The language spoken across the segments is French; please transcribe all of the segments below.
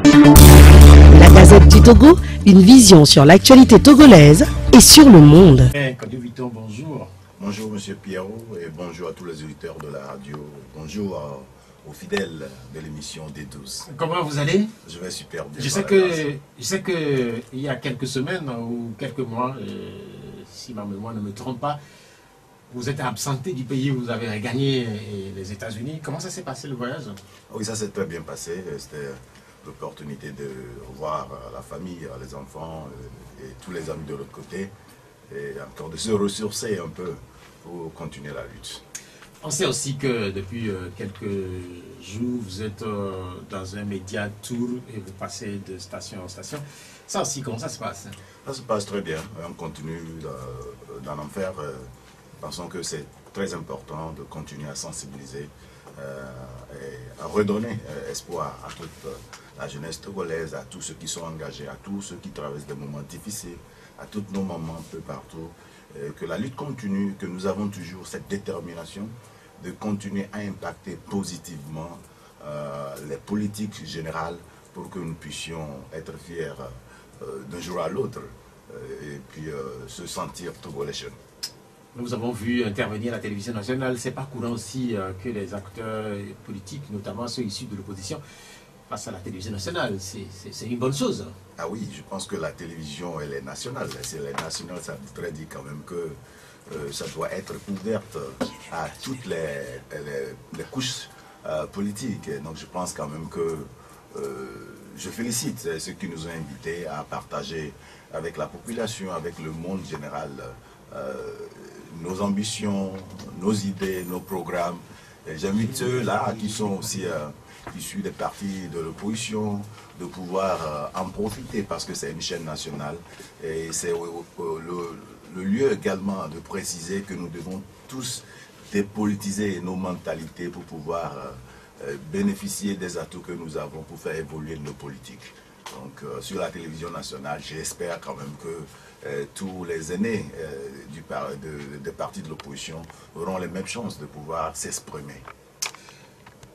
La Gazette du Togo, une vision sur l'actualité togolaise et sur le monde. Kadou Victor, bonjour. Bonjour Monsieur Pierrot et bonjour à tous les auditeurs de la radio. Bonjour aux fidèles de l'émission D12. Comment vous allez? Je vais super bien. Je sais que il y a quelques semaines ou quelques mois, si ma mémoire ne me trompe pas, vous êtes absenté du pays, vous avez gagné les États-Unis. Comment ça s'est passé le voyage? Oui, ça s'est très bien passé. C'était l'opportunité de revoir la famille, les enfants et tous les amis de l'autre côté et encore de se ressourcer un peu pour continuer la lutte. On sait aussi que depuis quelques jours, vous êtes dans un média tour et vous passez de station en station. Ça aussi, comment ça se passe? Ça se passe très bien. On continue d'en faire. Pensons que c'est très important de continuer à sensibiliser et à redonner espoir à toute la jeunesse togolaise, à tous ceux qui sont engagés, à tous ceux qui traversent des moments difficiles, à toutes nos mamans un peu partout, que la lutte continue, que nous avons toujours cette détermination de continuer à impacter positivement les politiques générales pour que nous puissions être fiers d'un jour à l'autre et puis se sentir togolais. Nous avons vu intervenir la télévision nationale. C'est pas courant aussi que les acteurs politiques, notamment ceux issus de l'opposition, face à la télévision nationale. C'est une bonne chose. Ah oui, je pense que la télévision, elle est nationale. Si elle est nationale, ça voudrait dire quand même que ça doit être ouverte à toutes les couches politiques. Et donc je pense quand même que je félicite ceux qui nous ont invités à partager avec la population, avec le monde général, nos ambitions, nos idées, nos programmes. J'invite ceux-là qui sont aussi issus des partis de l'opposition de pouvoir en profiter parce que c'est une chaîne nationale et c'est le lieu également de préciser que nous devons tous dépolitiser nos mentalités pour pouvoir bénéficier des atouts que nous avons pour faire évoluer nos politiques. Donc sur la télévision nationale, j'espère quand même que tous les aînés des partis de l'opposition auront les mêmes chances de pouvoir s'exprimer.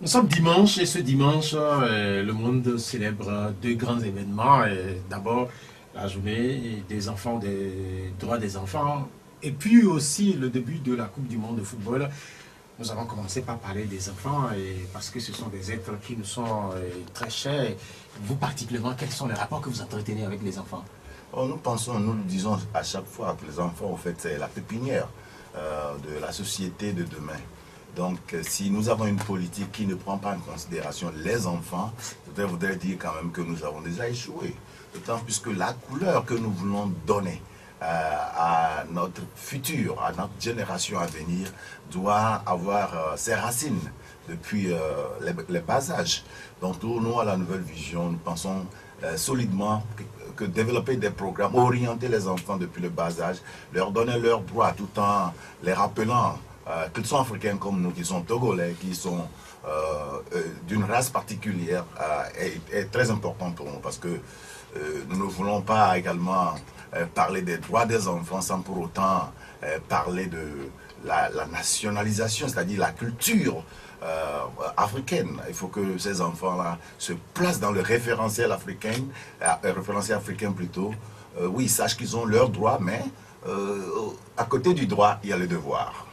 Nous sommes dimanche et ce dimanche, le monde célèbre deux grands événements. D'abord, la journée des enfants, des droits des enfants, et puis aussi le début de la Coupe du monde de football. Nous avons commencé par parler des enfants parce que ce sont des êtres qui nous sont très chers. Vous particulièrement, quels sont les rapports que vous entretenez avec les enfants? Nous pensons, nous le disons à chaque fois que les enfants, en fait, c'est la pépinière de la société de demain. Donc, si nous avons une politique qui ne prend pas en considération les enfants, ça voudrait dire quand même que nous avons déjà échoué. D'autant plus que la couleur que nous voulons donner à notre futur, à notre génération à venir, doit avoir ses racines depuis les bas âges. Donc, pour nous, à la nouvelle vision, nous pensons solidement que développer des programmes, orienter les enfants depuis le bas âge, leur donner leurs droits tout en les rappelant qu'ils sont africains comme nous, qui sont togolais, qui sont d'une race particulière, est très important pour nous parce que nous ne voulons pas également parler des droits des enfants sans pour autant parler de la nationalisation, c'est-à-dire la culture africaine. Il faut que ces enfants-là se placent dans le référentiel africain plutôt. Oui, sachent qu'ils ont leurs droits, mais à côté du droit, il y a le devoir.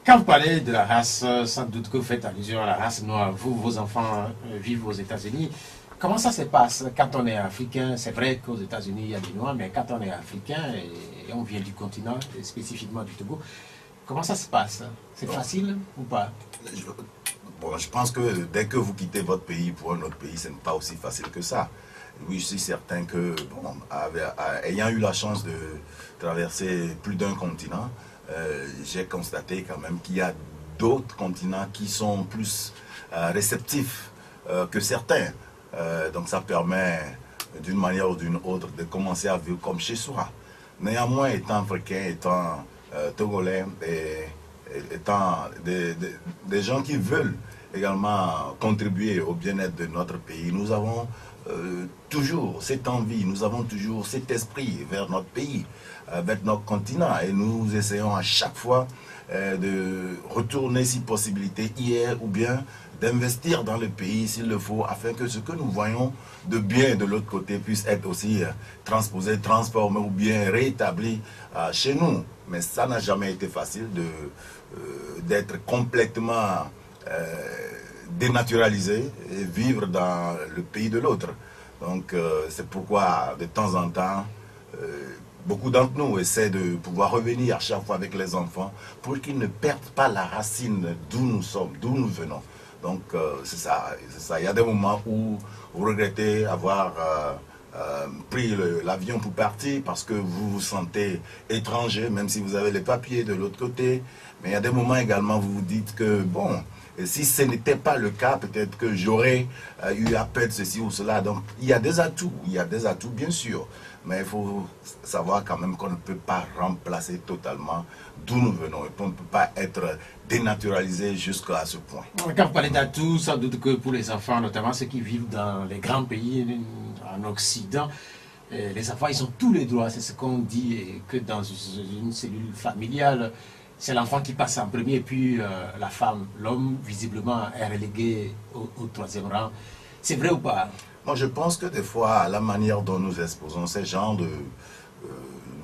Quand vous parlez de la race, sans doute que vous faites allusion à la race noire. Vous, vos enfants vivent aux États-Unis. Comment ça se passe quand on est africain? C'est vrai qu'aux États-Unis, il y a des noirs, mais quand on est africain et on vient du continent, et spécifiquement du Togo, comment ça se passe? C'est facile ou pas? Bon, je pense que dès que vous quittez votre pays pour un autre pays, ce n'est pas aussi facile que ça. Oui, je suis certain que, bon, ayant eu la chance de traverser plus d'un continent, j'ai constaté quand même qu'il y a d'autres continents qui sont plus réceptifs que certains. Donc ça permet d'une manière ou d'une autre de commencer à vivre comme chez soi. Néanmoins, étant africain, étant togolais, étant des gens qui veulent également contribuer au bien-être de notre pays, nous avons toujours cette envie, nous avons toujours cet esprit vers notre pays, vers notre continent, et nous essayons à chaque fois de retourner si possibilité hier ou bien d'investir dans le pays s'il le faut, afin que ce que nous voyons de bien de l'autre côté puisse être aussi transposé, transformé ou bien réétabli chez nous. Mais ça n'a jamais été facile d'être complètement dénaturalisé et vivre dans le pays de l'autre. Donc c'est pourquoi de temps en temps, beaucoup d'entre nous essaient de pouvoir revenir à chaque fois avec les enfants pour qu'ils ne perdent pas la racine d'où nous sommes, d'où nous venons. Donc c'est ça. Il y a des moments où vous regrettez avoir pris l'avion pour partir parce que vous vous sentez étranger, même si vous avez les papiers de l'autre côté. Mais il y a des moments également où vous vous dites que, bon, si ce n'était pas le cas, peut-être que j'aurais eu à perdre ceci ou cela. Donc il y a des atouts, bien sûr. Mais il faut savoir quand même qu'on ne peut pas remplacer totalement d'où nous venons et qu'on ne peut pas être dénaturalisé jusqu'à ce point. Quand vous parlez d'atouts, sans doute que pour les enfants, notamment ceux qui vivent dans les grands pays en Occident, les enfants, ils ont tous les droits. C'est ce qu'on dit, et que dans une cellule familiale, c'est l'enfant qui passe en premier, et puis la femme, l'homme, visiblement, est relégué au troisième rang. C'est vrai ou pas? Moi, je pense que des fois, la manière dont nous exposons ces genres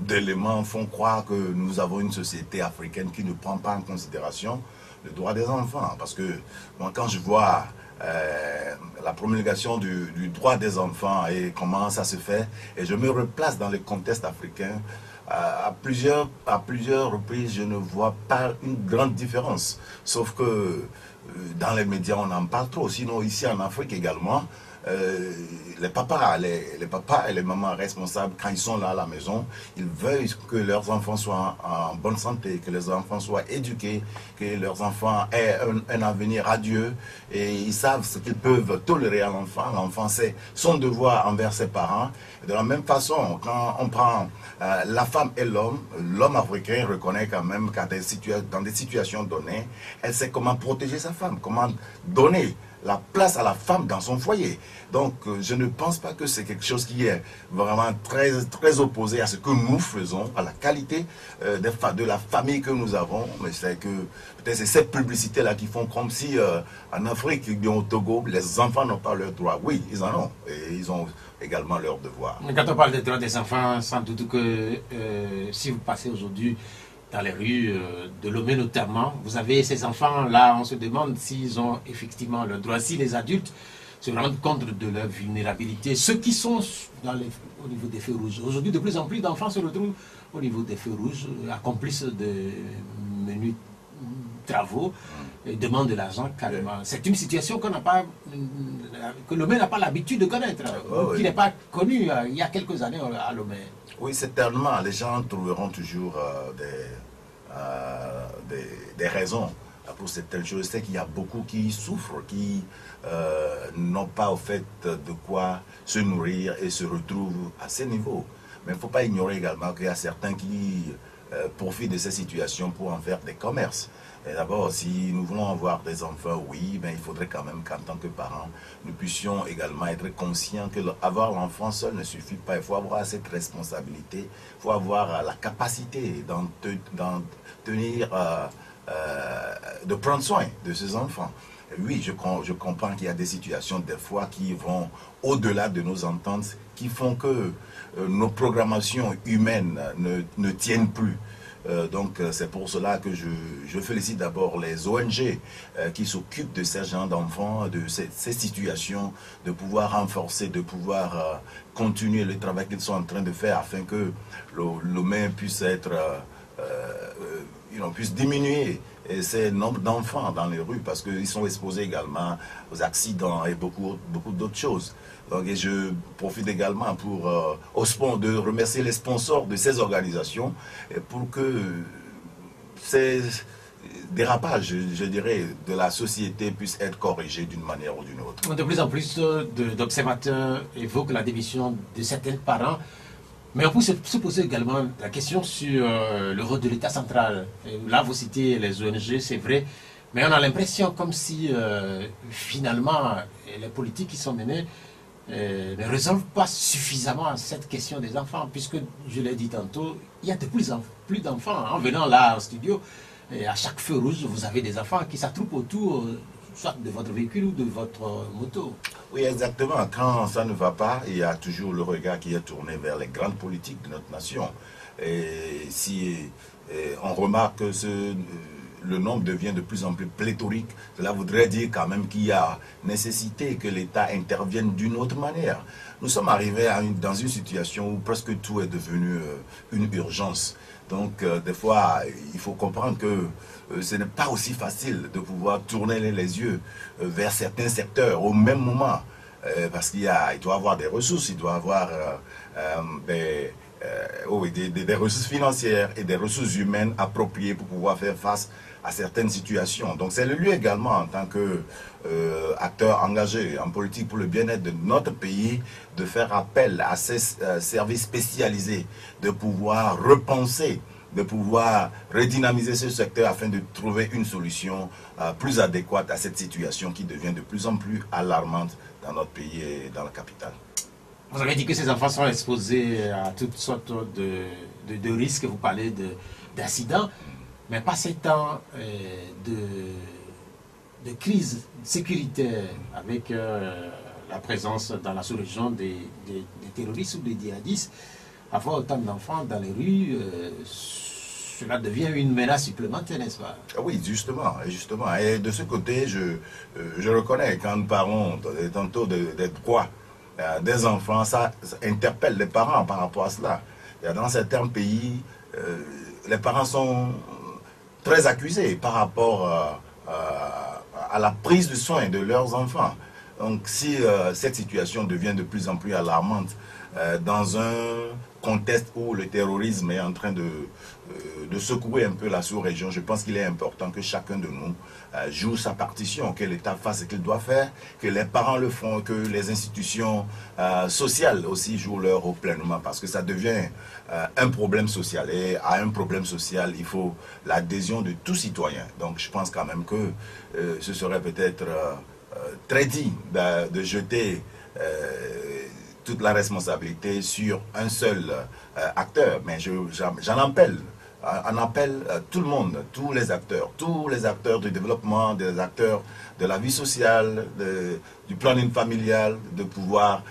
d'éléments font croire que nous avons une société africaine qui ne prend pas en considération le droit des enfants. Parce que moi, quand je vois la promulgation du droit des enfants et comment ça se fait, et je me replace dans le contexte africain, à plusieurs reprises, je ne vois pas une grande différence. Sauf que dans les médias, on en parle trop. Sinon, ici en Afrique également, les papas et les mamans responsables, quand ils sont là à la maison, ils veulent que leurs enfants soient en bonne santé, que les enfants soient éduqués, que leurs enfants aient un avenir radieux, et ils savent ce qu'ils peuvent tolérer à l'enfant. L'enfant sait son devoir envers ses parents. De la même façon, quand on prend la femme et l'homme africain reconnaît quand même qu'à dans des situations données, elle sait comment protéger sa femme, comment donner la place à la femme dans son foyer. Donc je ne pense pas que c'est quelque chose qui est vraiment très opposé à ce que nous faisons, à la qualité de la famille que nous avons. Mais c'est que peut-être c'est cette publicité-là qui font comme si en Afrique, au Togo, les enfants n'ont pas leurs droits. Oui, ils en ont. Et ils ont également leurs devoirs. Mais quand on parle des droits des enfants, sans doute que si vous passez aujourd'hui dans les rues de Lomé notamment, vous avez ces enfants-là, on se demande s'ils ont effectivement le droit. Si les adultes se rendent compte de leur vulnérabilité, ceux qui sont au niveau des feux rouges. Aujourd'hui, de plus en plus d'enfants se retrouvent au niveau des feux rouges, accomplissent de menus travaux, et demandent de l'argent carrément. C'est une situation que Lomé n'a pas l'habitude de connaître, qui n'est pas connue il y a quelques années à Lomé. Oui, certainement. Les gens trouveront toujours des raisons pour certaines choses. Je sais qu'il y a beaucoup qui souffrent, qui n'ont pas au fait de quoi se nourrir et se retrouvent à ces niveaux. Mais il ne faut pas ignorer également qu'il y a certains qui profitent de ces situations pour en faire des commerces. Et d'abord, si nous voulons avoir des enfants, oui, ben, il faudrait quand même qu'en tant que parents, nous puissions également être conscients que avoir l'enfant seul ne suffit pas. Il faut avoir cette responsabilité, il faut avoir la capacité de prendre soin de ses enfants. Et oui, je comprends qu'il y a des situations des fois qui vont au-delà de nos ententes, qui font que nos programmations humaines ne tiennent plus. Donc c'est pour cela que je félicite d'abord les ONG qui s'occupent de ces gens d'enfants, de ces situations, de pouvoir renforcer, de pouvoir continuer le travail qu'ils sont en train de faire afin que l'humain puisse être, puisse diminuer ces nombres d'enfants dans les rues parce qu'ils sont exposés également aux accidents et beaucoup d'autres choses. Donc, et je profite également de remercier les sponsors de ces organisations pour que ces dérapages, je dirais, de la société puissent être corrigés d'une manière ou d'une autre. De plus en plus d'observateurs évoquent la démission de certains parents, mais on peut se poser également la question sur le rôle de l'État central. Et là, vous citez les ONG, c'est vrai, mais on a l'impression comme si finalement les politiques qui sont menées ne résolvent pas suffisamment cette question des enfants, puisque, je l'ai dit tantôt, il y a de plus en plus d'enfants. En venant là en studio, et à chaque feu rouge, vous avez des enfants qui s'attroupent autour soit de votre véhicule ou de votre moto. Oui, exactement. Quand ça ne va pas, il y a toujours le regard qui est tourné vers les grandes politiques de notre nation. Et si on remarque que le nombre devient de plus en plus pléthorique, cela voudrait dire quand même qu'il y a nécessité que l'État intervienne d'une autre manière. Nous sommes arrivés dans une situation où presque tout est devenu une urgence. Donc, des fois, il faut comprendre que ce n'est pas aussi facile de pouvoir tourner les yeux vers certains secteurs au même moment. Parce qu'il doit avoir des ressources, il doit avoir des ressources financières et des ressources humaines appropriées pour pouvoir faire face à certaines situations. Donc c'est le lieu également en tant qu'acteur engagé en politique pour le bien-être de notre pays de faire appel à ces services spécialisés, de pouvoir repenser, de pouvoir redynamiser ce secteur afin de trouver une solution plus adéquate à cette situation qui devient de plus en plus alarmante dans notre pays et dans la capitale. Vous avez dit que ces enfants sont exposés à toutes sortes de risques, vous parlez d'accidents, mais pas ces temps de crise sécuritaire avec la présence dans la sous-région des terroristes ou des djihadistes. Avoir autant d'enfants dans les rues, cela devient une menace supplémentaire, n'est-ce pas? Oui, justement. Et de ce côté, je reconnais, quand nous parlons tantôt des droits des enfants, ça interpelle les parents par rapport à cela. Dans certains pays, les parents sont très accusés par rapport à la prise de soin de leurs enfants. Donc si cette situation devient de plus en plus alarmante dans un contexte où le terrorisme est en train de secouer un peu la sous-région, je pense qu'il est important que chacun de nous joue sa partition, que l'État fasse ce qu'il doit faire, que les parents le font, que les institutions sociales aussi jouent leur rôle pleinement, parce que ça devient un problème social. Et à un problème social, il faut l'adhésion de tout citoyen. Donc je pense quand même que ce serait peut-être très digne de jeter toute la responsabilité sur un seul acteur. Mais j'en appelle tout le monde, tous les acteurs du développement, des acteurs de la vie sociale, du planning familial, de pouvoir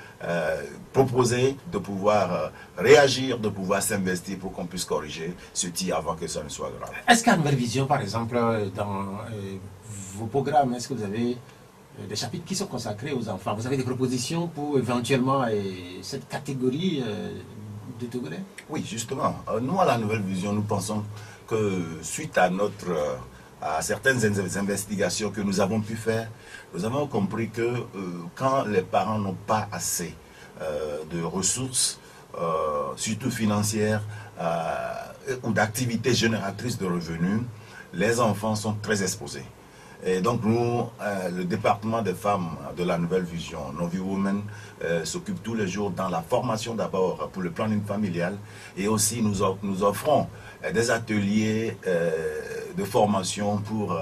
proposer, de pouvoir réagir, de pouvoir s'investir pour qu'on puisse corriger ce tir avant que ça ne soit grave. Est-ce qu'à Nouvelle Vision, par exemple, dans vos programmes, est-ce que vous avez des chapitres qui sont consacrés aux enfants? Vous avez des propositions pour éventuellement cette catégorie de Togolais? Oui, justement. Nous, à la Nouvelle Vision, nous pensons que suite à certaines investigations que nous avons pu faire, nous avons compris que quand les parents n'ont pas assez de ressources, surtout financières, ou d'activités génératrices de revenus, les enfants sont très exposés. Et donc nous, le département des femmes de la Nouvelle Vision, Novi Women, s'occupe tous les jours dans la formation d'abord pour le planning familial, et aussi nous offrons des ateliers de formation pour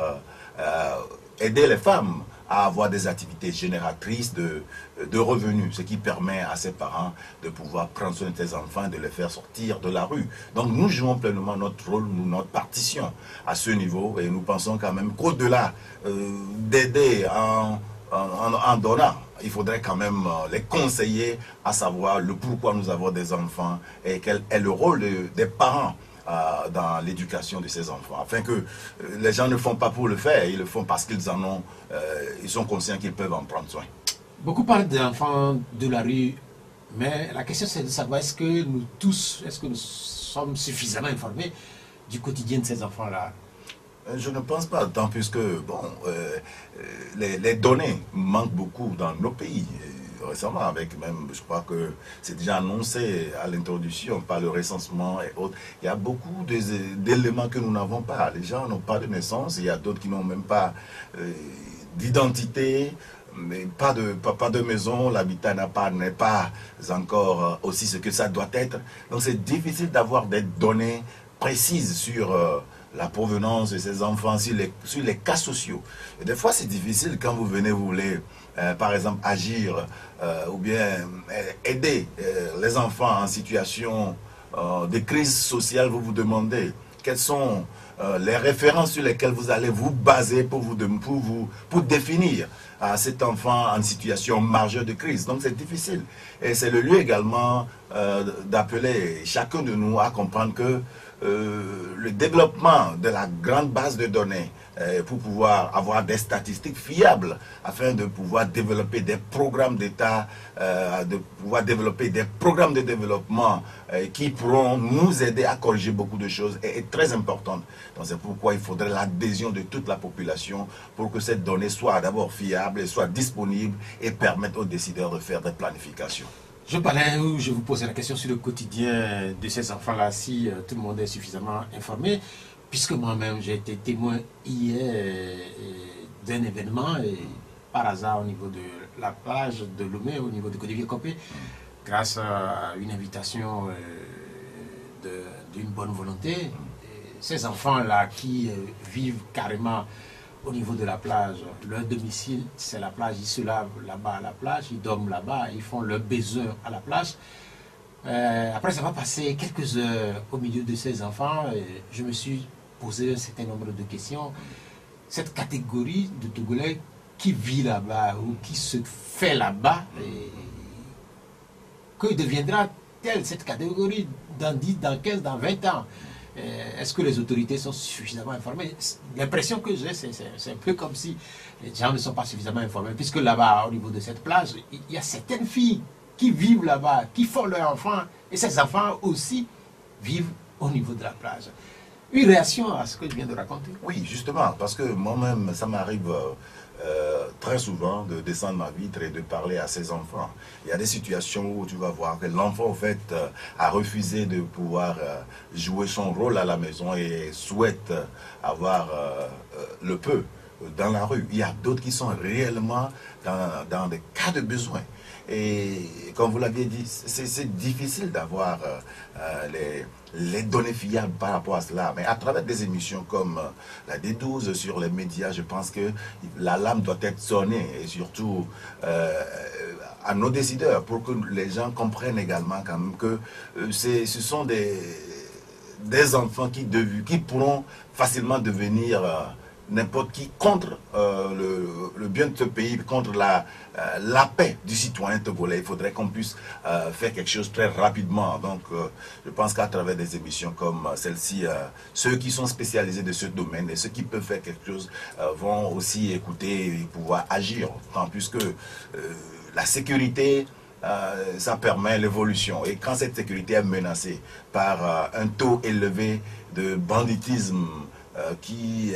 aider les femmes à avoir des activités génératrices de revenus, ce qui permet à ses parents de pouvoir prendre soin de ses enfants, de les faire sortir de la rue. Donc nous jouons pleinement notre rôle, notre partition à ce niveau, et nous pensons quand même qu'au-delà d'aider en donnant, il faudrait quand même les conseiller à savoir le pourquoi nous avons des enfants et quel est le rôle des parents dans l'éducation de ces enfants, afin que les gens ne font pas pour le faire, ils le font parce qu'ils en ont, ils sont conscients qu'ils peuvent en prendre soin. Beaucoup parlent d'enfants de la rue, mais la question c'est de savoir est-ce que nous tous, est-ce que nous sommes suffisamment informés du quotidien de ces enfants-là? Je ne pense pas, tant plus que bon, les données manquent beaucoup dans nos pays. Récemment, avec même, je crois que c'est déjà annoncé à l'introduction par le recensement et autres, il y a beaucoup d'éléments que nous n'avons pas. Les gens n'ont pas de naissance, il y a d'autres qui n'ont même pas d'identité, mais pas de maison, l'habitat n'est pas encore aussi ce que ça doit être. Donc c'est difficile d'avoir des données précises sur la provenance de ces enfants, sur les cas sociaux. Et des fois c'est difficile quand vous venez, vous voulez par exemple agir ou bien aider les enfants en situation de crise sociale, vous vous demandez quelles sont les références sur lesquelles vous allez vous baser pour définir cet enfant en situation majeure de crise. Donc c'est difficile. Et c'est le lieu également d'appeler chacun de nous à comprendre que le développement de la grande base de données pour pouvoir avoir des statistiques fiables afin de pouvoir développer des programmes d'État, de pouvoir développer des programmes de développement qui pourront nous aider à corriger beaucoup de choses est très importante. Donc c'est pourquoi il faudrait l'adhésion de toute la population pour que cette donnée soit d'abord fiable, et soit disponible et permette aux décideurs de faire des planifications. Je vous posais la question sur le quotidien de ces enfants-là, si tout le monde est suffisamment informé, puisque moi-même j'ai été témoin hier d'un événement, et par hasard au niveau de la plage de Lomé, au niveau de Côte-d'Ivoire-Copé, grâce à une invitation d'une bonne volonté. Et ces enfants-là qui vivent carrément au niveau de la plage, leur domicile c'est la plage, ils se lavent là-bas à la plage, ils dorment là-bas, ils font leurs besoins à la plage. Après ça va passer quelques heures au milieu de ces enfants, je me suis posé un certain nombre de questions. Cette catégorie de Togolais qui vit là-bas ou qui se fait là-bas, que deviendra-t-elle cette catégorie dans 10, dans 15, dans 20 ans? Est-ce que les autorités sont suffisamment informées? L'impression que j'ai, c'est un peu comme si les gens ne sont pas suffisamment informés, puisque là-bas, au niveau de cette plage, il y a certaines filles qui vivent là-bas, qui font leurs enfants, et ces enfants aussi vivent au niveau de la plage. Une réaction à ce que je viens de raconter? Oui, justement, parce que moi-même, ça m'arrive très souvent de descendre ma vitre et de parler à ses enfants. Il y a des situations où tu vas voir que l'enfant, en fait, a refusé de pouvoir jouer son rôle à la maison et souhaite avoir le peu dans la rue. Il y a d'autres qui sont réellement dans des cas de besoin. Et comme vous l'aviez dit, c'est difficile d'avoir les données fiables par rapport à cela. Mais à travers des émissions comme la D12 sur les médias, je pense que la lame doit être sonnée, et surtout à nos décideurs, pour que les gens comprennent également quand même que ce sont des enfants qui pourront facilement devenir n'importe qui contre le bien de ce pays, contre la paix du citoyen togolais. Il faudrait qu'on puisse faire quelque chose très rapidement. Donc je pense qu'à travers des émissions comme celle-ci, ceux qui sont spécialisés de ce domaine et ceux qui peuvent faire quelque chose vont aussi écouter et pouvoir agir. Tant plus que la sécurité, ça permet l'évolution. Et quand cette sécurité est menacée par un taux élevé de banditisme qui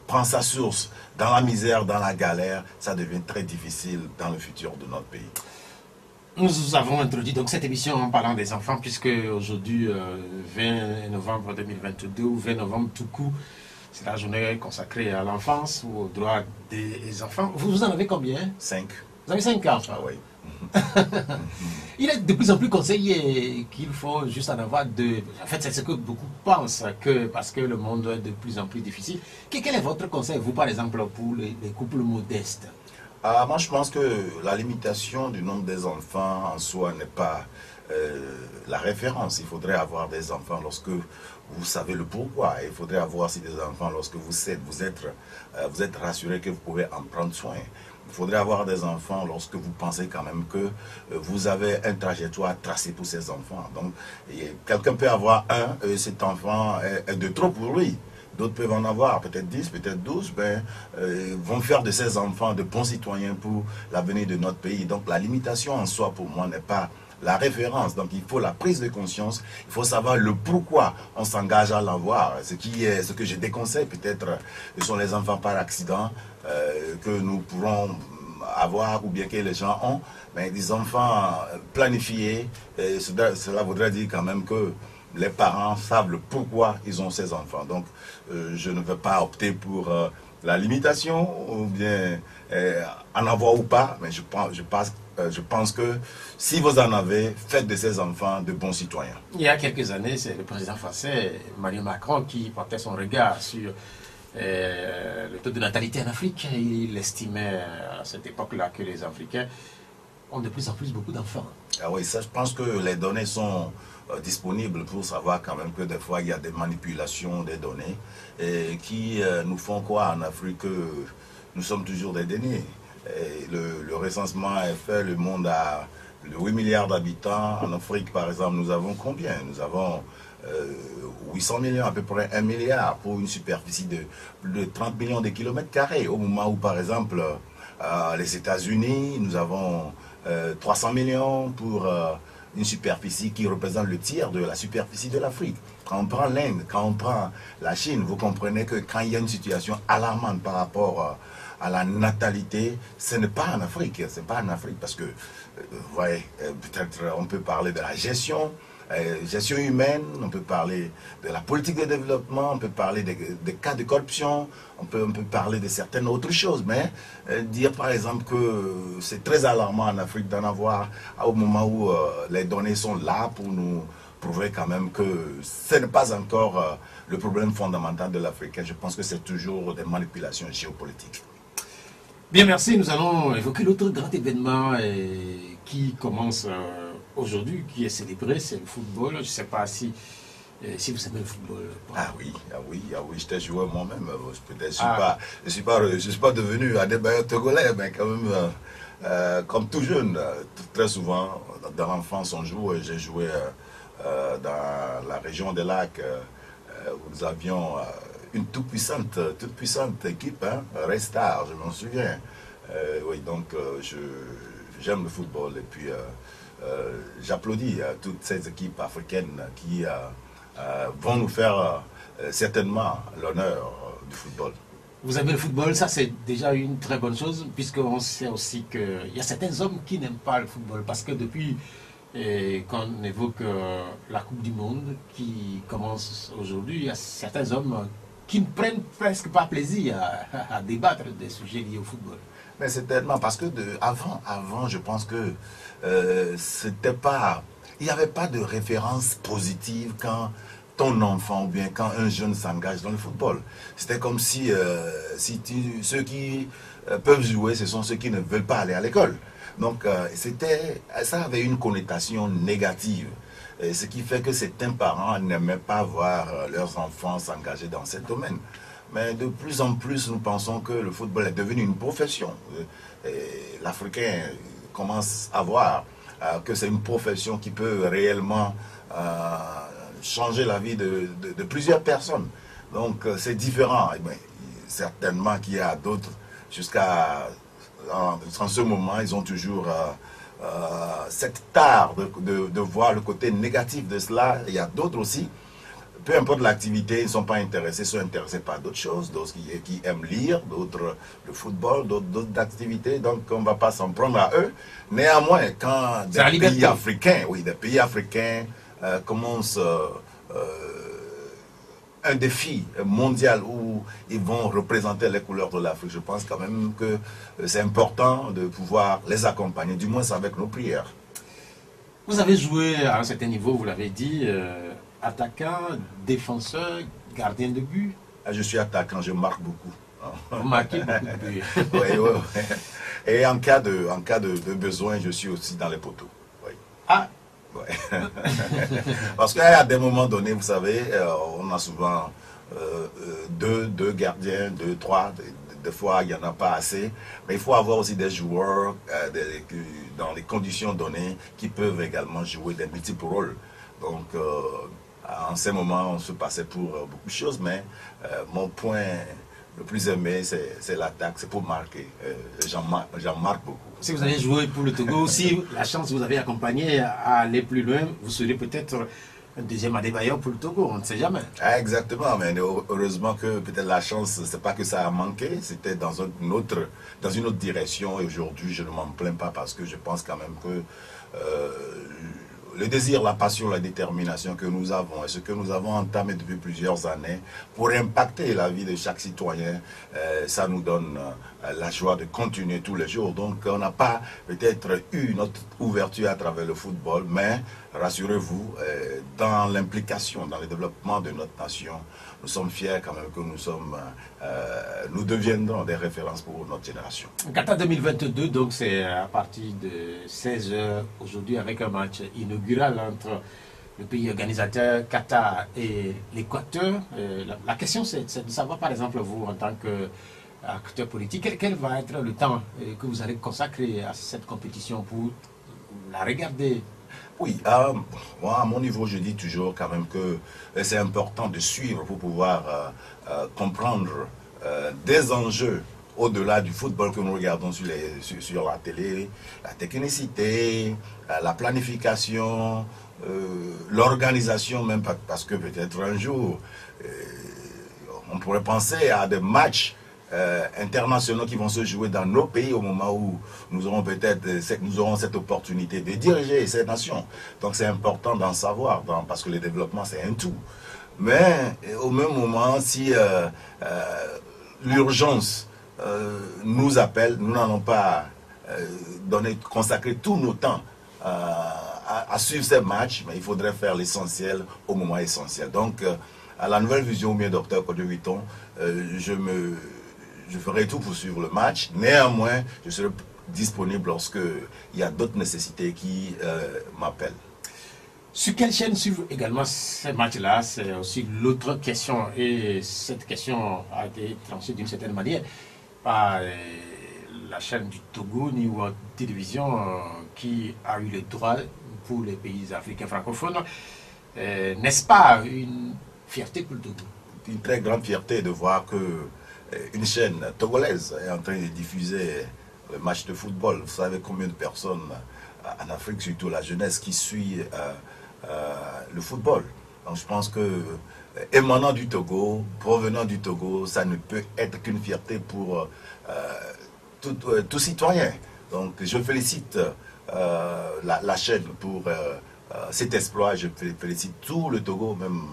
prend sa source dans la misère, dans la galère, ça devient très difficile dans le futur de notre pays. Nous avons introduit donc cette émission en parlant des enfants, puisque aujourd'hui, 20 novembre 2022, ou 20 novembre tout court, c'est la journée consacrée à l'enfance ou aux droits des enfants. Vous en avez combien? 5. Vous avez 5 ans? Ah oui. Il est de plus en plus conseillé qu'il faut juste en avoir 2. En fait, c'est ce que beaucoup pensent, que parce que le monde est de plus en plus difficile. Quel est votre conseil, vous, par exemple, pour les couples modestes? Moi, je pense que la limitation du nombre des enfants en soi n'est pas la référence. Il faudrait avoir des enfants lorsque vous savez le pourquoi. Il faudrait avoir aussi des enfants lorsque vous êtes rassuré que vous pouvez en prendre soin. Il faudrait avoir des enfants lorsque vous pensez quand même que vous avez un trajectoire tracé pour ces enfants. Donc, quelqu'un peut avoir cet enfant est de trop pour lui. D'autres peuvent en avoir, peut-être 10, peut-être 12, vont faire de ces enfants de bons citoyens pour l'avenir de notre pays. Donc la limitation en soi, pour moi, n'est pas la référence. Donc il faut la prise de conscience, il faut savoir le pourquoi on s'engage à l'avoir. Ce que je déconseille peut-être, ce sont les enfants par accident que nous pourrons avoir ou bien que les gens ont, mais des enfants planifiés, cela voudrait dire quand même que les parents savent le pourquoi ils ont ces enfants. Donc, je ne veux pas opter pour la limitation ou bien en avoir ou pas, mais je pense que si vous en avez, faites de ces enfants de bons citoyens. Il y a quelques années, c'est le président français, Emmanuel Macron, qui portait son regard sur le taux de natalité en Afrique. Il estimait à cette époque-là que les Africains ont de plus en plus beaucoup d'enfants. Ah oui, ça, je pense que les données sont disponibles pour savoir quand même que des fois, il y a des manipulations des données et qui nous font croire en Afrique que nous sommes toujours des dénis. Et le recensement est fait, le monde a 8 milliards d'habitants. En Afrique, par exemple, nous avons combien? Nous avons 800 millions, à peu près 1 milliard pour une superficie de plus de 30 millions de kilomètres carrés. Au moment où, par exemple, les États-Unis, nous avons 300 millions pour une superficie qui représente le tiers de la superficie de l'Afrique. Quand on prend l'Inde, quand on prend la Chine, vous comprenez que quand il y a une situation alarmante par rapport à la natalité, ce n'est pas en Afrique, c'est pas en Afrique parce que, vous voyez, peut-être on peut parler de la gestion humaine, on peut parler de la politique de développement, on peut parler des cas de corruption, on peut parler de certaines autres choses, mais dire par exemple que c'est très alarmant en Afrique d'en avoir au moment où les données sont là pour nous prouver quand même que ce n'est pas encore le problème fondamental de l'Afrique. Je pense que c'est toujours des manipulations géopolitiques. Bien, merci. Nous allons évoquer l'autre grand événement qui commence aujourd'hui, qui est célébré, c'est le football. Je ne sais pas si vous aimez le football. Ah oui, j'étais joueur moi-même. Je suis pas devenu un débailleur togolais, mais quand même, comme tout jeune, très souvent, dans l'enfance, on joue. J'ai joué dans la région des Lacs, où nous avions une toute puissante équipe, hein, Red Star, je m'en souviens. Oui, donc j'aime le football et puis j'applaudis toutes ces équipes africaines qui vont nous faire certainement l'honneur du football. Vous aimez le football, ça c'est déjà une très bonne chose, puisqu'on sait aussi qu'il y a certains hommes qui n'aiment pas le football, parce que depuis qu'on évoque la Coupe du Monde qui commence aujourd'hui, il y a certains hommes qui ne prennent presque pas plaisir à débattre des sujets liés au football. Mais c'est tellement parce que avant, je pense que c'était pas, il n'y avait pas de référence positive quand ton enfant ou bien quand un jeune s'engage dans le football. C'était comme si, ceux qui peuvent jouer, ce sont ceux qui ne veulent pas aller à l'école. Donc ça avait une connotation négative. Et ce qui fait que certains parents n'aimaient pas voir leurs enfants s'engager dans ce domaine. Mais de plus en plus, nous pensons que le football est devenu une profession. L'Africain commence à voir que c'est une profession qui peut réellement changer la vie de plusieurs personnes. Donc c'est différent. Et bien, certainement qu'il y a d'autres, en ce moment, ils ont toujours cette tare de voir le côté négatif de cela. Il y a d'autres aussi, peu importe l'activité, ils ne sont pas intéressés, sont intéressés par d'autres choses, d'autres qui aiment lire, d'autres le football, d'autres activités, donc on ne va pas s'en prendre à eux. Néanmoins, quand des pays africains commencent un défi mondial où ils vont représenter les couleurs de l'Afrique, je pense quand même que c'est important de pouvoir les accompagner, du moins avec nos prières. Vous avez joué à un certain niveau, vous l'avez dit, attaquant, défenseur, gardien de but. Je suis attaquant, je marque beaucoup. Vous marquez beaucoup de buts. Oui. Et en cas de besoin, je suis aussi dans les poteaux. Oui. Ah. Ouais. Parce qu'à des moments donnés, vous savez, on a souvent deux gardiens, 2, 3. Des fois, il n'y en a pas assez. Mais il faut avoir aussi des joueurs dans les conditions données qui peuvent également jouer des multiples rôles. Donc, en ces moments, on se passait pour beaucoup de choses. Mais mon point le plus aimé, c'est l'attaque, c'est pour marquer. J'en marque beaucoup. Si vous avez joué pour le Togo, si la chance vous avait accompagné à aller plus loin, vous serez peut-être un deuxième Adebayor pour le Togo, on ne sait jamais. Ah, exactement, mais heureusement que peut-être la chance, c'est pas que ça a manqué, c'était dans une autre direction. Et aujourd'hui, je ne m'en plains pas parce que je pense quand même que le désir, la passion, la détermination que nous avons et ce que nous avons entamé depuis plusieurs années pour impacter la vie de chaque citoyen, ça nous donne la joie de continuer tous les jours. Donc on n'a pas peut-être eu notre ouverture à travers le football, mais rassurez-vous, dans l'implication, dans le développement de notre nation, nous sommes fiers quand même que nous deviendrons des références pour notre génération. Qatar 2022, donc c'est à partir de 16h aujourd'hui avec un match inaugural entre le pays organisateur Qatar et l'Équateur. La question c'est de savoir par exemple vous en tant qu'acteur politique, quel va être le temps que vous allez consacrer à cette compétition pour la regarder? Oui, moi, à mon niveau, je dis toujours quand même que c'est important de suivre pour pouvoir comprendre des enjeux au-delà du football que nous regardons sur la télé, la technicité, la planification, l'organisation même, parce que peut-être un jour, on pourrait penser à des matchs internationaux qui vont se jouer dans nos pays au moment où nous aurons cette opportunité de diriger ces nations. Donc c'est important d'en savoir, parce que le développement c'est un tout. Mais au même moment, si l'urgence nous appelle, nous n'allons pas consacrer tout nos temps à suivre ces matchs, mais il faudrait faire l'essentiel au moment essentiel. Donc à la nouvelle vision au milieu d'octobre Côte de Vuitton, je ferai tout pour suivre le match. Néanmoins, je serai disponible lorsque il y a d'autres nécessités qui m'appellent. Sur quelle chaîne suivre également ces matchs-là? C'est aussi l'autre question. Et cette question a été tranchée d'une certaine manière par la chaîne du Togo, Niveau Télévision, qui a eu le droit pour les pays africains francophones. N'est-ce pas une fierté pour le Togo? Une très grande fierté de voir que une chaîne togolaise est en train de diffuser le match de football. Vous savez combien de personnes en Afrique, surtout la jeunesse, qui suit le football. Donc je pense que émanant du Togo, provenant du Togo, ça ne peut être qu'une fierté pour tout citoyen. Donc je félicite la chaîne pour cet exploit. Je félicite tout le Togo même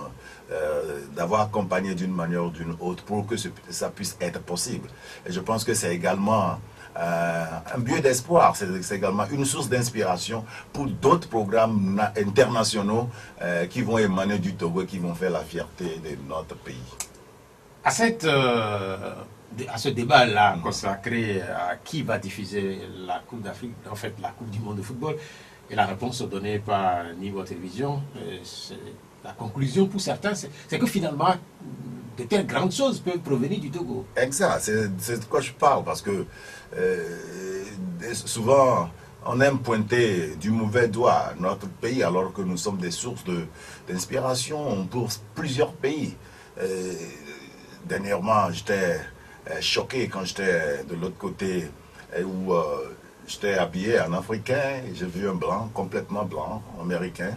d'avoir accompagné d'une manière ou d'une autre pour que ça puisse être possible. Et je pense que c'est également un lieu d'espoir, c'est également une source d'inspiration pour d'autres programmes internationaux qui vont émaner du Togo et qui vont faire la fierté de notre pays. À ce débat-là consacré à qui va diffuser la Coupe d'Afrique, en fait la Coupe du monde de football, et la réponse donnée par Niveau Télévision, la conclusion pour certains, c'est que finalement, de telles grandes choses peuvent provenir du Togo. Exact, c'est de quoi je parle, parce que souvent, on aime pointer du mauvais doigt notre pays, alors que nous sommes des sources d'inspiration pour plusieurs pays. Dernièrement, j'étais choqué quand j'étais de l'autre côté, où j'étais habillé en africain, j'ai vu un blanc, complètement blanc, américain,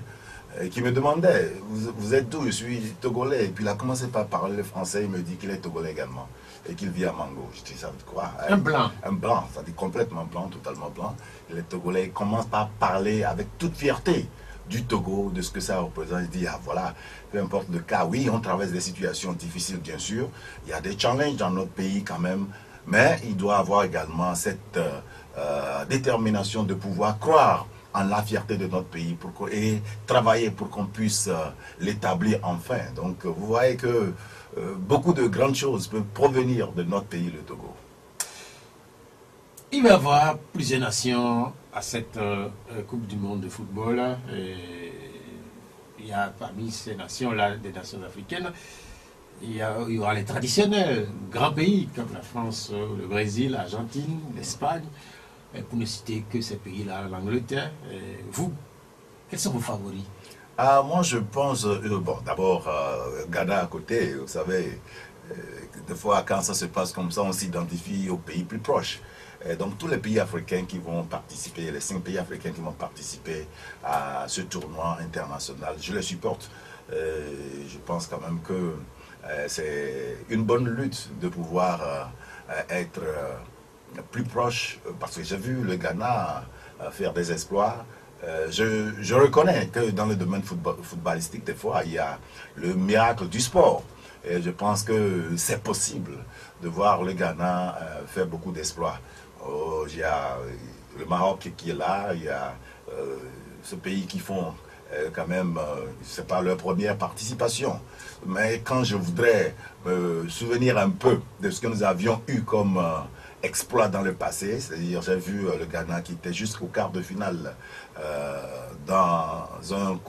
qui me demandait, vous êtes d'où? Je suis togolais. Et puis il a commencé par parler le français, il me dit qu'il est togolais également, et qu'il vit à Mango. Je dis, ça veut dire quoi? Un blanc. Un blanc, ça dit complètement blanc, totalement blanc. Il est togolais, il commence par parler avec toute fierté du Togo, de ce que ça représente. Il dit, ah voilà, peu importe le cas, oui, on traverse des situations difficiles, bien sûr. Il y a des challenges dans notre pays quand même, mais il doit avoir également cette détermination de pouvoir croire en la fierté de notre pays et travailler pour qu'on puisse l'établir enfin. Donc vous voyez que beaucoup de grandes choses peuvent provenir de notre pays, le Togo. Il va y avoir plusieurs nations à cette Coupe du monde de football. Il y a parmi ces nations-là des nations africaines. Il y aura les traditionnels grands pays comme la France, le Brésil, l'Argentine, l'Espagne. Pour ne citer que ces pays-là, l'Angleterre. Vous, quels sont vos favoris? Moi, je pense, bon, d'abord, Ghana à côté, vous savez, des fois, quand ça se passe comme ça, on s'identifie aux pays plus proches. Et donc, tous les pays africains qui vont participer, les 5 pays africains qui vont participer à ce tournoi international, je les supporte. Je pense quand même que c'est une bonne lutte de pouvoir être plus proche, parce que j'ai vu le Ghana faire des exploits Je reconnais que dans le domaine footballistique, des fois, il y a le miracle du sport. Et je pense que c'est possible de voir le Ghana faire beaucoup d'exploits. Oh, il y a le Maroc qui est là, il y a ce pays qui font quand même, c'est pas leur première participation. Mais quand je voudrais me souvenir un peu de ce que nous avions eu comme exploit dans le passé, c'est-à-dire j'ai vu le Ghana qui était jusqu'au quart de finale dans une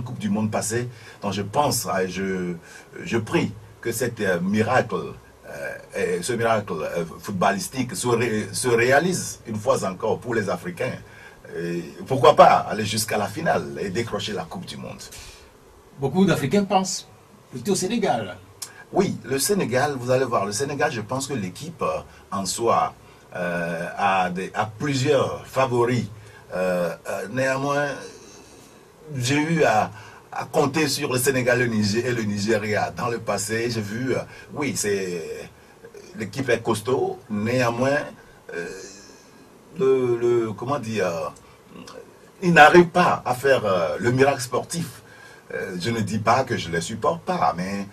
Coupe du Monde passée, dont je pense, je prie que ce miracle footballistique se réalise une fois encore pour les Africains. Et pourquoi pas aller jusqu'à la finale et décrocher la Coupe du Monde. Beaucoup d'Africains pensent plutôt au Sénégal. Oui, le Sénégal, vous allez voir, le Sénégal, je pense que l'équipe en soi a plusieurs favoris. Néanmoins, j'ai eu à compter sur le Sénégal et le Nigeria. Dans le passé, j'ai vu, oui, l'équipe est costaud, néanmoins, comment dire, il n'arrive pas à faire le miracle sportif. Je ne dis pas que je ne les supporte pas, mais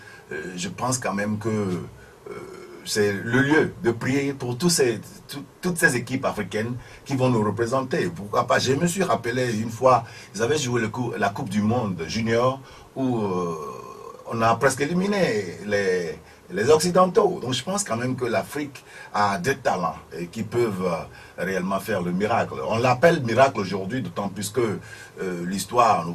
je pense quand même que c'est le lieu de prier pour toutes ces équipes africaines qui vont nous représenter. Pourquoi pas? Je me suis rappelé une fois, ils avaient joué la Coupe du Monde junior où on a presque éliminé les Occidentaux. Donc je pense quand même que l'Afrique a des talents et qui peuvent réellement faire le miracle. On l'appelle miracle aujourd'hui, d'autant plus que l'histoire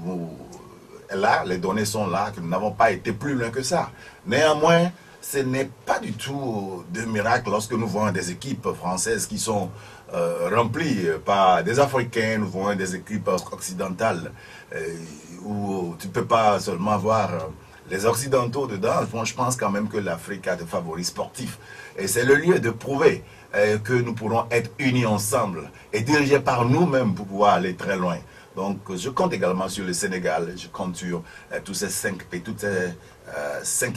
est là, les données sont là, que nous n'avons pas été plus loin que ça. Néanmoins, ce n'est pas du tout de miracle lorsque nous voyons des équipes françaises qui sont remplies par des Africains, nous voyons des équipes occidentales où tu ne peux pas seulement voir les Occidentaux dedans. Je pense quand même que l'Afrique a des favoris sportifs. Et c'est le lieu de prouver que nous pourrons être unis ensemble et dirigés par nous-mêmes pour pouvoir aller très loin. Donc je compte également sur le Sénégal, je compte sur toutes ces 5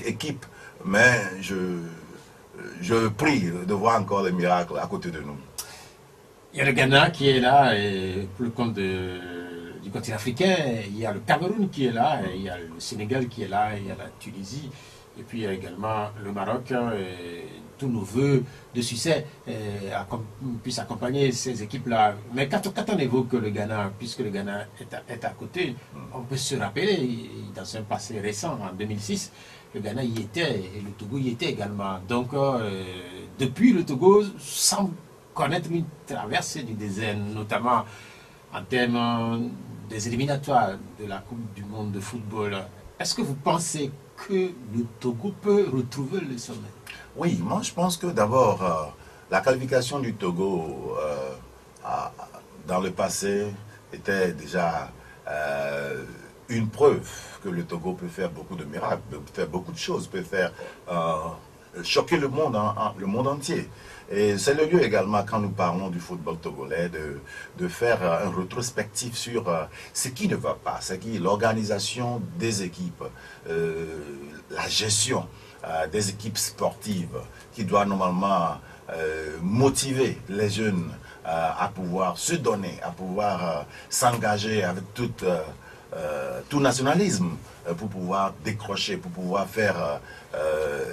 équipes, mais je prie de voir encore les miracles à côté de nous. Il y a le Ghana qui est là, et pour le compte du continent africain, il y a le Cameroun qui est là, il y a le Sénégal qui est là, il y a la Tunisie, et puis il y a également le Maroc. Tous nos voeux de succès puissent accompagner ces équipes-là. Mais quand on évoque le Ghana, puisque le Ghana est à côté, on peut se rappeler, dans un passé récent, en 2006, le Ghana y était et le Togo y était également. Donc, depuis, le Togo semble connaître une traversée du désert, notamment en termes des éliminatoires de la Coupe du Monde de football. Est-ce que vous pensez que le Togo peut retrouver le sommet? Oui, moi je pense que d'abord, la qualification du Togo dans le passé était déjà une preuve que le Togo peut faire beaucoup de miracles, peut faire beaucoup de choses, peut faire choquer le monde entier. Et c'est le lieu également, quand nous parlons du football togolais, de faire un rétrospectif sur ce qui ne va pas, ce qui est l'organisation des équipes, la gestion des équipes sportives qui doit normalement motiver les jeunes à pouvoir se donner, à pouvoir s'engager avec tout nationalisme pour pouvoir décrocher, pour pouvoir faire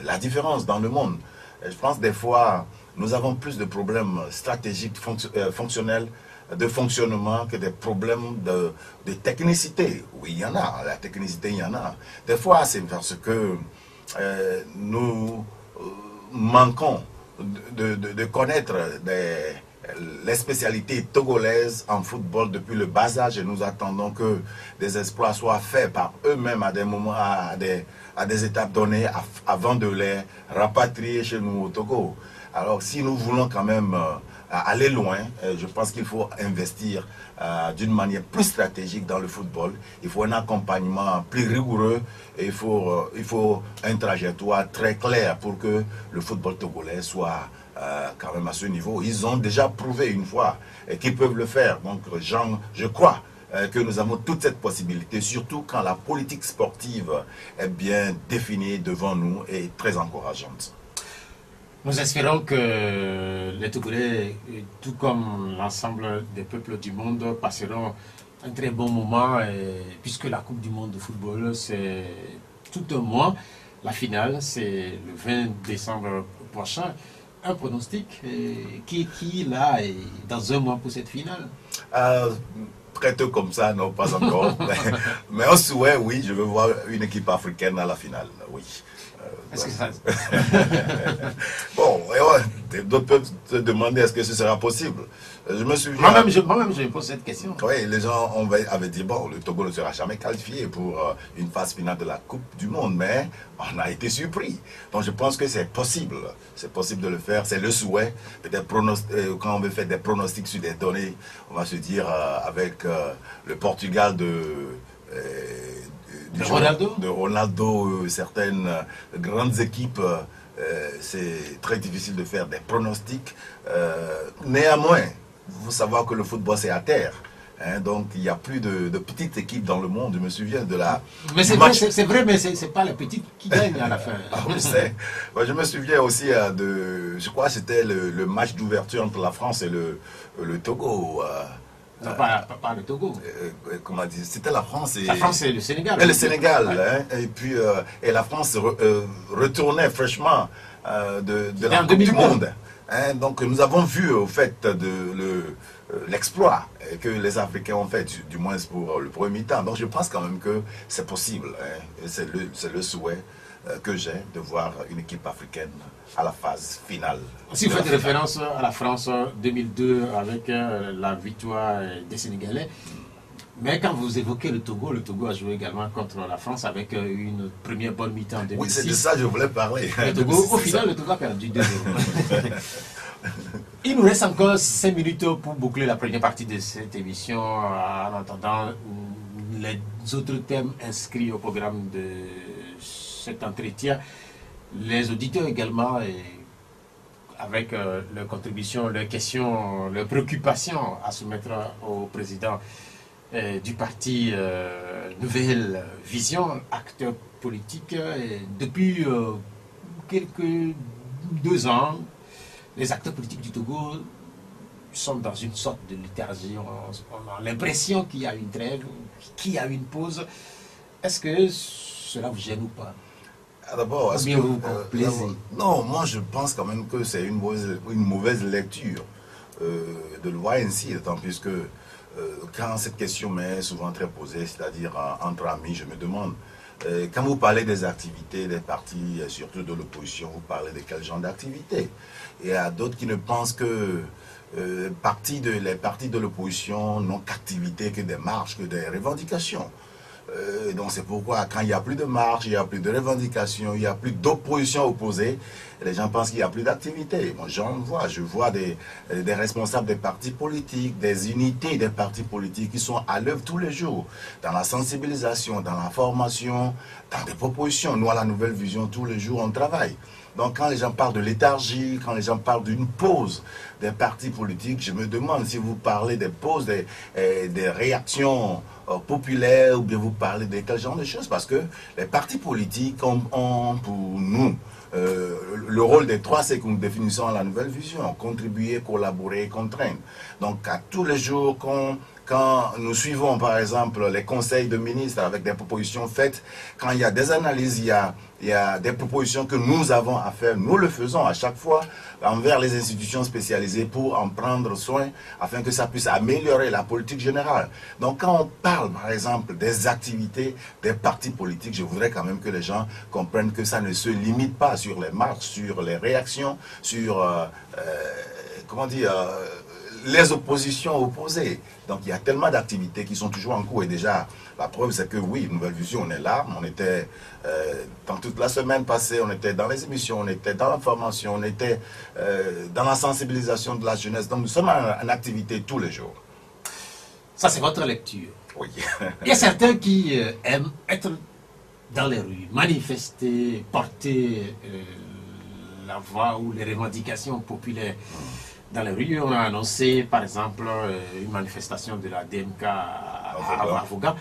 la différence dans le monde. Et je pense des fois, nous avons plus de problèmes stratégiques, fonctionnels, de fonctionnement que des problèmes de technicité. Oui, il y en a, la technicité, il y en a. Des fois, c'est parce que nous manquons de connaître les spécialités togolaises en football depuis le bas âge et nous attendons que des exploits soient faits par eux-mêmes à des moments, à des étapes données avant de les rapatrier chez nous au Togo. Alors si nous voulons quand même aller loin, je pense qu'il faut investir d'une manière plus stratégique dans le football. Il faut un accompagnement plus rigoureux et il faut une trajectoire très claire pour que le football togolais soit quand même à ce niveau. Ils ont déjà prouvé une fois qu'ils peuvent le faire. Donc je crois que nous avons toute cette possibilité, surtout quand la politique sportive est bien définie devant nous et très encourageante. Nous espérons que les Togolais, tout comme l'ensemble des peuples du monde, passeront un très bon moment, puisque la Coupe du monde de football, c'est tout un mois. La finale, c'est le 20 décembre prochain. Un pronostic qui là est dans un mois pour cette finale? Très tôt comme ça, non, pas encore. Mais on souhaite, oui, je veux voir une équipe africaine à la finale, oui. Est-ce que ça... Bon, d'autres peuvent se demander est-ce que ce sera possible. Je me souviens... Moi-même, je me pose cette question. Oui, les gens avaient dit, bon, le Togo ne sera jamais qualifié pour une phase finale de la Coupe du Monde, mais on a été surpris. Donc je pense que c'est possible. C'est possible de le faire, c'est le souhait. Peut-être quand on veut faire des pronostics sur des données, on va se dire avec le Portugal de Ronaldo, certaines grandes équipes, c'est très difficile de faire des pronostics. Néanmoins, il faut savoir que le football c'est à terre. Hein, donc il n'y a plus de petites équipes dans le monde. Je me souviens de la... Mais c'est vrai, mais c'est pas les petites qui gagnent à la fin. Je sais. Je me souviens aussi je crois que c'était le match d'ouverture entre la France et le Togo. Non, pas le Togo. Comment dire? C'était la France et... La France et le Sénégal. Et le Sénégal. Ouais. Hein, et puis, et la France retournait fraîchement de la Coupe du Monde. Hein, donc nous avons vu au fait l'exploit que les Africains ont fait, du moins pour le premier mi-temps. Donc je pense quand même que c'est possible. Hein, c'est le souhait que j'ai de voir une équipe africaine à la phase finale. Si vous faites référence à la France 2002 avec la victoire des Sénégalais, mais quand vous évoquez le Togo a joué également contre la France avec une première bonne mi-temps en 2006. Oui, c'est de ça que je voulais parler. Au final, le Togo a perdu 2-0. Il nous reste encore 5 minutes pour boucler la première partie de cette émission en attendant les autres thèmes inscrits au programme de cet entretien. Les auditeurs également, avec leurs contributions, leurs questions, leurs préoccupations à soumettre au président du parti Nouvelle Vision, acteur politique. Depuis quelques 2 ans, les acteurs politiques du Togo sont dans une sorte de léthargie. On a l'impression qu'il y a une trêve, qu'il y a une pause. Est-ce que cela vous gêne ou pas? D'abord, est-ce que vous plaisez? Non, moi je pense quand même que c'est une mauvaise lecture de le voir ainsi, d'autant plus que quand cette question m'est souvent très posée, c'est-à-dire entre amis, je me demande, quand vous parlez des activités des partis, surtout de l'opposition, vous parlez de quel genre d'activités? Et il y a d'autres qui ne pensent que les partis de l'opposition n'ont qu'activité, que des marches, que des revendications. Donc c'est pourquoi quand il n'y a plus de marche, il n'y a plus de revendications, il n'y a plus d'opposition opposée, les gens pensent qu'il n'y a plus d'activité. Moi je vois des responsables des partis politiques, des unités des partis politiques qui sont à l'œuvre tous les jours, dans la sensibilisation, dans la formation, dans des propositions. Nous à la Nouvelle Vision, tous les jours on travaille. Donc quand les gens parlent de léthargie, quand les gens parlent d'une pause des partis politiques, je me demande si vous parlez des pauses, des réactions populaires, ou bien vous parlez de quel genre de choses, parce que les partis politiques ont pour nous le rôle des 3 C que nous définissons à la Nouvelle Vision: contribuer, collaborer, contraindre. Donc à tous les jours quand nous suivons par exemple les conseils de ministres avec des propositions faites, quand il y a des analyses, il y a des propositions que nous avons à faire, nous le faisons à chaque fois envers les institutions spécialisées pour en prendre soin afin que ça puisse améliorer la politique générale. Donc quand on parle par exemple des activités des partis politiques, je voudrais quand même que les gens comprennent que ça ne se limite pas sur les marches, sur les réactions, sur les oppositions opposées. Donc il y a tellement d'activités qui sont toujours en cours, et déjà la preuve c'est que oui, Nouvelle Vision, on est là, on était dans toute la semaine passée, on était dans les émissions, on était dans la formation, on était dans la sensibilisation de la jeunesse. Donc nous sommes en activité tous les jours. Ça c'est votre lecture. Oui. Il y a certains qui aiment être dans les rues, manifester, porter la voix ou les revendications populaires. Dans les rues, on a annoncé par exemple une manifestation de la DMK à Avoga.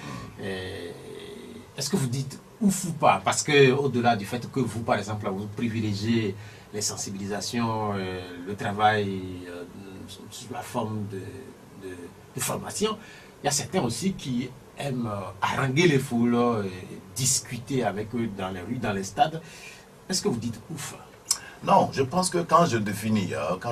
Est-ce que vous dites ouf ou pas? Parce que au-delà du fait que vous, par exemple, vous privilégiez les sensibilisations, le travail sous la forme de formation, il y a certains aussi qui aiment haranguer les foules, discuter avec eux dans les rues, dans les stades. Est-ce que vous dites ouf? Non, je pense que quand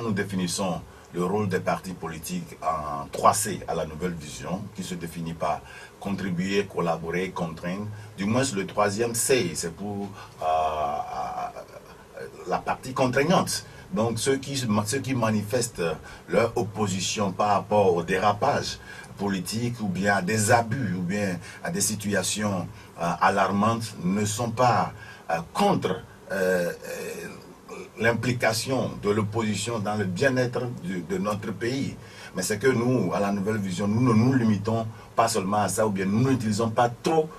nous définissons le rôle des partis politiques en 3C à la nouvelle vision, qui se définit par contribuer, collaborer, contraindre, du moins le troisième C, c'est pour la partie contraignante. Donc ceux qui manifestent leur opposition par rapport au dérapage politique ou bien à des abus ou bien à des situations alarmantes ne sont pas contre l'implication de l'opposition dans le bien-être de notre pays. Mais c'est que nous, à la nouvelle vision, nous ne nous limitons pas seulement à ça, ou bien nous n'utilisons pas trop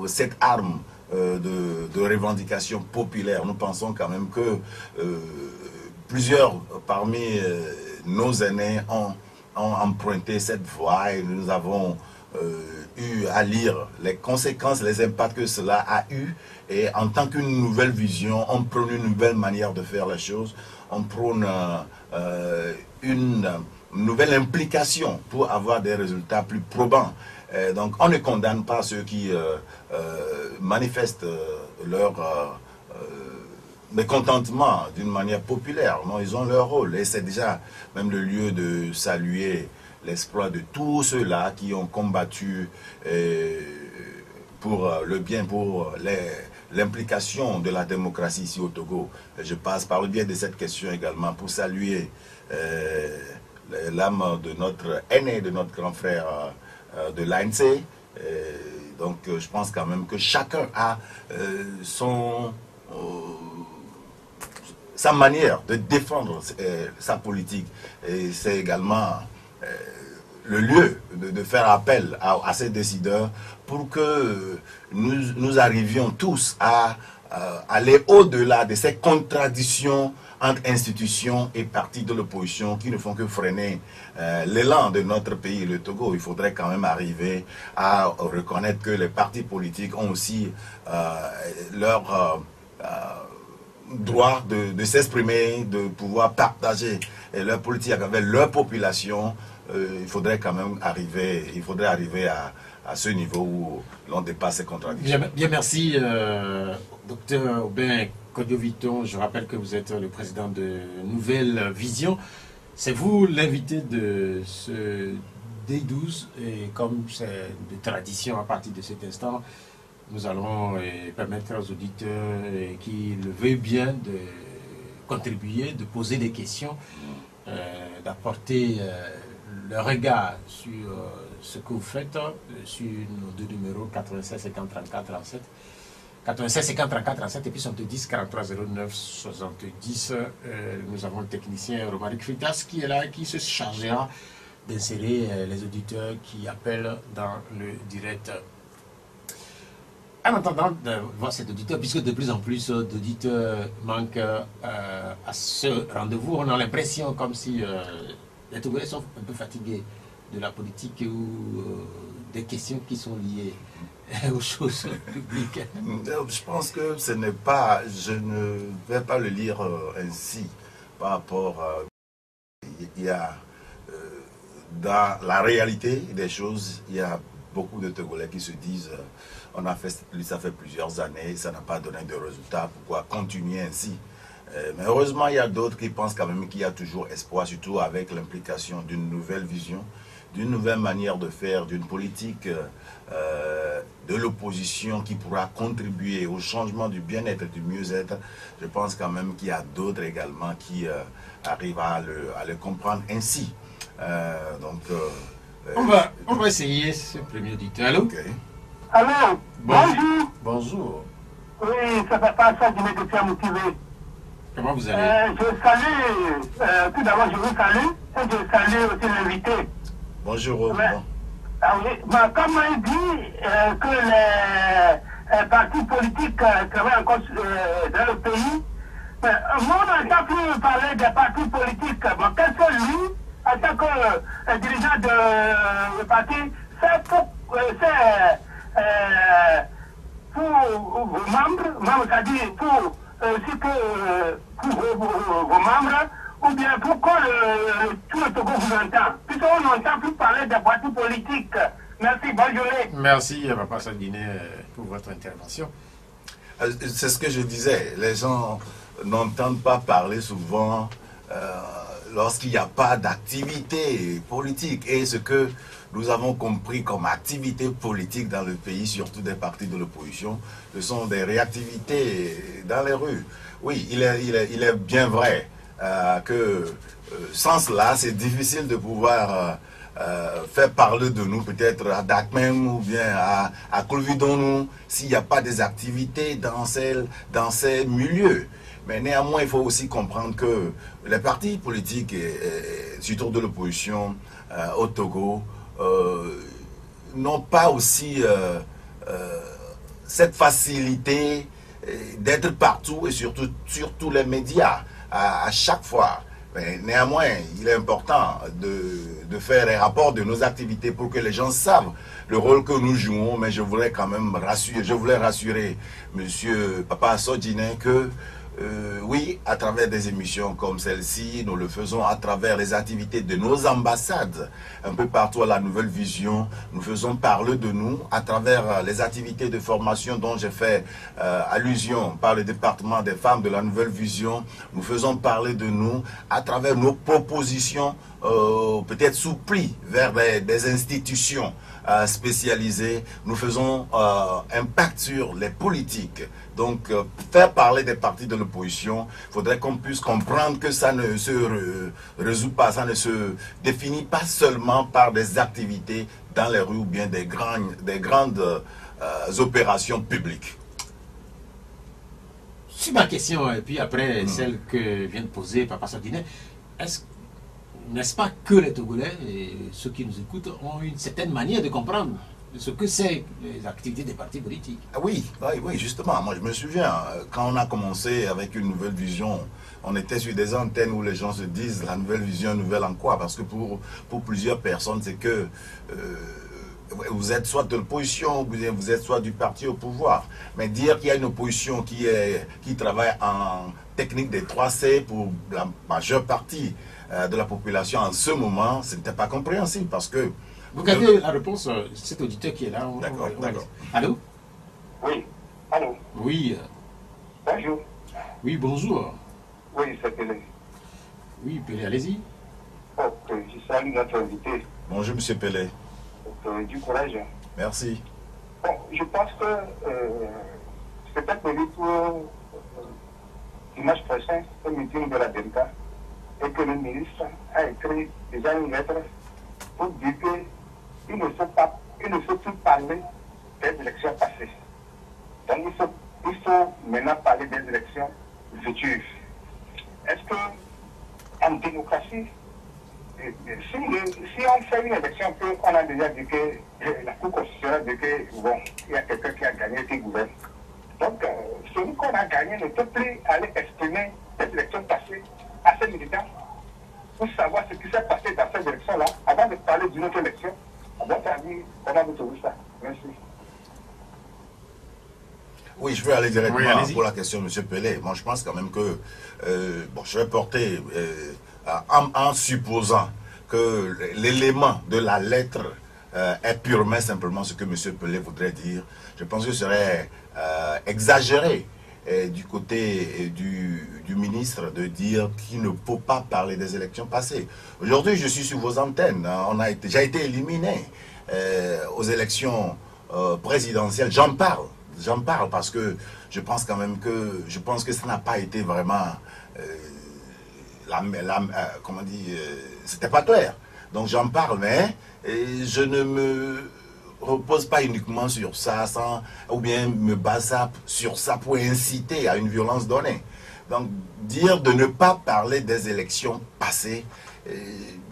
cette arme de revendication populaire. Nous pensons quand même que plusieurs parmi nos aînés ont emprunté cette voie et nous avons eu à lire les conséquences, les impacts que cela a eu. Et en tant qu'une nouvelle vision, on prône une nouvelle manière de faire les choses, on prône une nouvelle implication pour avoir des résultats plus probants. Donc on ne condamne pas ceux qui manifestent leur mécontentement d'une manière populaire. Non, ils ont leur rôle et c'est déjà même le lieu de saluer l'exploit de tous ceux-là qui ont combattu pour le bien, pour l'implication de la démocratie ici au Togo. Et je passe par le biais de cette question également pour saluer l'âme de notre aîné, de notre grand frère de l'ANC. Donc je pense quand même que chacun a sa manière de défendre sa politique. Et c'est également le lieu de faire appel à ces décideurs pour que nous arrivions tous à aller au-delà de ces contradictions entre institutions et partis de l'opposition qui ne font que freiner l'élan de notre pays, le Togo. Il faudrait quand même arriver à reconnaître que les partis politiques ont aussi leur droit de s'exprimer, de pouvoir partager leur politique avec leur population. Il faudrait quand même arriver à ce niveau où l'on dépasse ces contradictions. Bien, merci, docteur Aubin Kodjo-Vitton. Je rappelle que vous êtes le président de Nouvelle Vision. C'est vous l'invité de ce D12 et comme c'est de tradition à partir de cet instant, nous allons permettre aux auditeurs qui le veulent bien de contribuer, de poser des questions, d'apporter le regard sur ce que vous faites sur nos deux numéros 96 50 34 37 96 50 34 37 et puis 70 43 09 70. Nous avons le technicien Romaric Fritas qui est là et qui se chargera d'insérer les auditeurs qui appellent dans le direct. En attendant de voir cet auditeur, puisque de plus en plus d'auditeurs manquent à ce rendez-vous, on a l'impression comme si les Togolais sont un peu fatigués de la politique ou des questions qui sont liées aux choses publiques. Je pense que ce n'est pas, je ne vais pas le lire ainsi par rapport à... Il y a, dans la réalité des choses, il y a beaucoup de Togolais qui se disent on a fait, ça fait plusieurs années, ça n'a pas donné de résultats, pourquoi continuer ainsi? Mais heureusement, il y a d'autres qui pensent quand même qu'il y a toujours espoir, surtout avec l'implication d'une nouvelle vision, d'une nouvelle manière de faire, d'une politique de l'opposition qui pourra contribuer au changement du bien-être et du mieux-être. Je pense quand même qu'il y a d'autres également qui arrivent à le comprendre ainsi. On va essayer ce premier auditeur. Allô? Okay. Allô? Bonjour. Bonjour. Oui, ça fait pas ça, je me suis motivé. Comment vous allez? Je salue, tout d'abord je vous salue, et je salue aussi l'invité. Bonjour. Oui, comme il dit que les partis politiques travaillent encore dans le pays, moi on n'entend plus parler des partis politiques. Bon, quel que lui, en tant que dirigeant de parti, c'est pour vos membres, c'est-à-dire pour aussi que pour vos membres, ou bien pourquoi tout le Togo vous entend? Puisqu'on n'entend plus parler des partis politiques. Merci, bonne journée. Merci, Papa Sanguinet, pour votre intervention. C'est ce que je disais. Les gens n'entendent pas parler souvent lorsqu'il n'y a pas d'activité politique. Et ce que nous avons compris comme activité politique dans le pays, surtout des partis de l'opposition, ce sont des réactivités dans les rues. Oui, il est bien vrai que sans cela, c'est difficile de pouvoir faire parler de nous, peut-être à Dakmen ou bien à Colvidon, s'il n'y a pas des activités dans ces milieux. Mais néanmoins, il faut aussi comprendre que les partis politiques, surtout de l'opposition au Togo, n'ont pas aussi cette facilité d'être partout et surtout sur tous les médias à chaque fois. Mais néanmoins, il est important de faire les rapports de nos activités pour que les gens savent le rôle que nous jouons. Mais je voulais quand même rassurer Monsieur Papa Sodjinen que oui, à travers des émissions comme celle-ci, nous le faisons à travers les activités de nos ambassades, un peu partout à la Nouvelle Vision. Nous faisons parler de nous à travers les activités de formation dont j'ai fait allusion par le département des femmes de la Nouvelle Vision. Nous faisons parler de nous à travers nos propositions, peut-être souplies vers des institutions spécialisées. Nous faisons impact sur les politiques. Donc, faire parler des partis de l'opposition, il faudrait qu'on puisse comprendre que ça ne se résout pas, ça ne se définit pas seulement par des activités dans les rues ou bien des grandes opérations publiques. C'est ma question, et puis après celle que vient de poser Papa Sanguinet, n'est-ce pas que les Togolais et ceux qui nous écoutent ont une certaine manière de comprendre ce que c'est les activités des partis politiques? Oui, justement. Moi, je me souviens, quand on a commencé avec une Nouvelle Vision, on était sur des antennes où les gens se disent la Nouvelle Vision, nouvelle en quoi? Parce que pour plusieurs personnes, c'est que vous êtes soit de l'opposition, vous êtes soit du parti au pouvoir. Mais dire qu'il y a une opposition qui travaille en technique des 3C pour la majeure partie de la population en ce moment, ce n'était pas compréhensible parce que... Vous gardez la réponse, cet auditeur qui est là. D'accord. Allô? Oui, allô? Oui. Bonjour. Oui, bonjour. Oui, c'est Pelé. Oui, Pelé, allez-y. Ok, je salue notre invité. Bonjour, Monsieur Pelé. Du courage. Merci. Bon, je pense que c'était prévu pour dimanche prochain, au meeting de la DEMCA, et que le ministre a écrit déjà une lettre pour dire qu'il ne faut plus parler des élections passées. Donc il faut maintenant parler des élections futures. Est-ce que en démocratie, si on fait une élection qu'on a déjà dit que la Cour constitutionnelle dit que bon, il y a quelqu'un qui a gagné et qui gouverne. Donc celui qu'on a gagné ne peut plus aller exprimer des élections passées à ses militants pour savoir ce qui s'est passé dans cette élection-là, avant de parler d'une autre élection. À votre avis, comment vous trouvez ça? Merci. Oui, je vais aller directement pour la question de M. Pelé. Moi, je pense quand même que, je vais porter, en supposant que l'élément de la lettre est purement simplement ce que M. Pelé voudrait dire, je pense que ce serait exagéré du côté du ministre de dire qu'il ne faut pas parler des élections passées. Aujourd'hui, je suis sur vos antennes. J'ai été éliminé aux élections présidentielles. J'en parle parce que je pense quand même que ça n'a pas été vraiment comment dire, c'était pas clair. Donc j'en parle, mais je ne me repose pas uniquement sur ça, ou bien me base sur ça pour inciter à une violence donnée. Donc dire de ne pas parler des élections passées,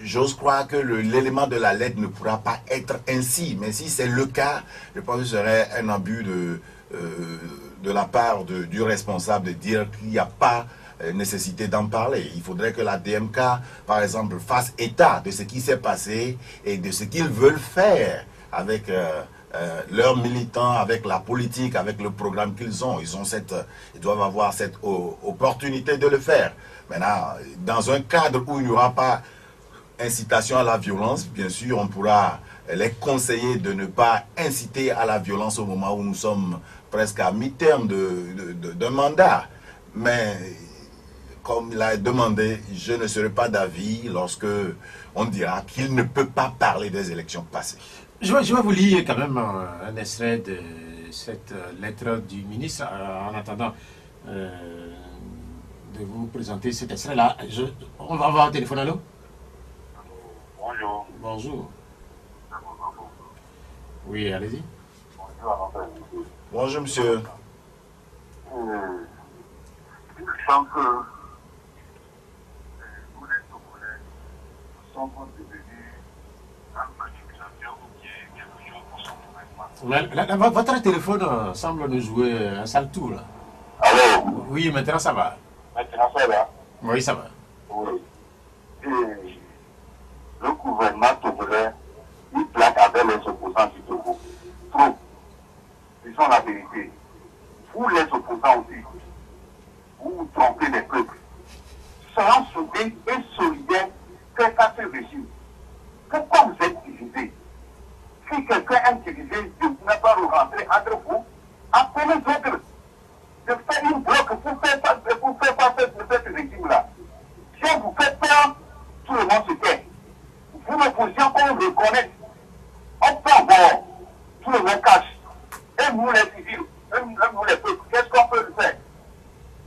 j'ose croire que l'élément de la lettre ne pourra pas être ainsi. Mais si c'est le cas, je pense que ce serait un abus de la part du responsable de dire qu'il n'y a pas nécessité d'en parler. Il faudrait que la DMK, par exemple, fasse état de ce qui s'est passé et de ce qu'ils veulent faire avec leurs militants avec la politique, avec le programme qu'ils ont. Ils doivent avoir cette opportunité de le faire. Maintenant, dans un cadre où il n'y aura pas incitation à la violence, bien sûr, on pourra les conseiller de ne pas inciter à la violence au moment où nous sommes presque à mi-terme d'un mandat. Mais comme il a demandé, je ne serai pas d'avis lorsque on dira qu'il ne peut pas parler des élections passées. Je vais vous lire quand même un extrait de cette lettre du ministre en attendant de vous présenter cet extrait-là. On va avoir un téléphone, allô? Bonjour. Bonjour. Oui, allez-y. Bonjour, monsieur. Je sens que nous, les Togolais, sommes devenus une manipulation ou bien quelque chose pour son gouvernement. Votre téléphone semble nous jouer un sale tour, là. Alors, Oui, maintenant ça va. maintenant ça va. Oui, ça va. Oui. Et le gouvernement togolais, il plaque avec les opposants du Togo. Trop. Disons la vérité. Vous, les opposants aussi, vous trompez les peuples. Soyons soudés et solidaires face à ce régime. Pourquoi vous êtes divisés? Si quelqu'un est divisé, Dieu n'a pas rentrer entre vous, appelez d'autres de faire une bloc pour faire face à ce régime-là. Si on vous fait peur, tout le monde se tait. Vous, l'opposition, qu'on reconnaisse, on prend bord, tout le monde cache. Et nous, les civils, et nous, les peuples, qu'est-ce qu'on peut faire?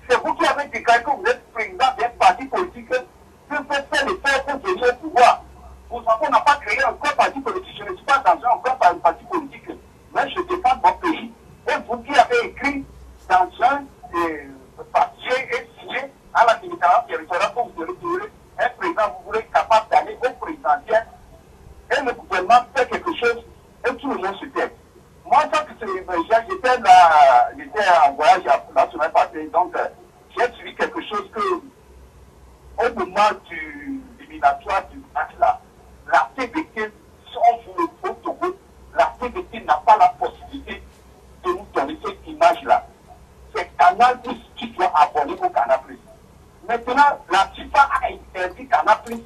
C'est vous qui avez déclaré que vous êtes président d'un parti politique, que vous faites faire l'effort pour tenir le pouvoir. Vous savez, on n'a pas créé un grand parti politique. Je ne suis pas dans un grand parti politique, mais je défends mon pays. Et vous qui avez écrit dans un papier et signé à la déclaration territoriale que vous devez un président, vous voulez être capable d'aller au présidentiel et le gouvernement fait quelque chose et tout le monde se tait. Moi, quand j'étais en voyage la semaine passée, donc j'ai suivi quelque chose que au moment du éliminatoire du match là, la TVT, si on joue au Togo, la TVT n'a pas la possibilité de nous donner cette image-là. C'est Canal Plus qui doit abonner au Canal Plus. Maintenant, la FIFA a interdit Canal Plus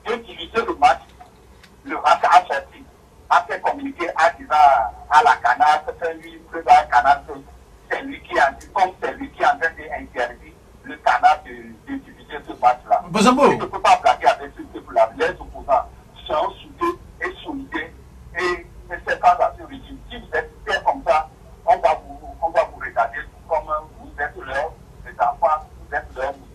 d'utiliser le match. Le match a sorti, a fait communiquer à la Canal, c'est lui qui va à Canal Plus. C'est lui qui a dit, comme c'est lui qui est en train d'interdire le Canal d'utiliser ce match-là. Bozambo. Il ne peut pas plaquer avec ce peuple-là. Les opposants sont soudés et solidaires et c'est pas à ce régime. Si vous êtes fait comme ça, on va vous regarder comme vous êtes les enfants, vous êtes leurs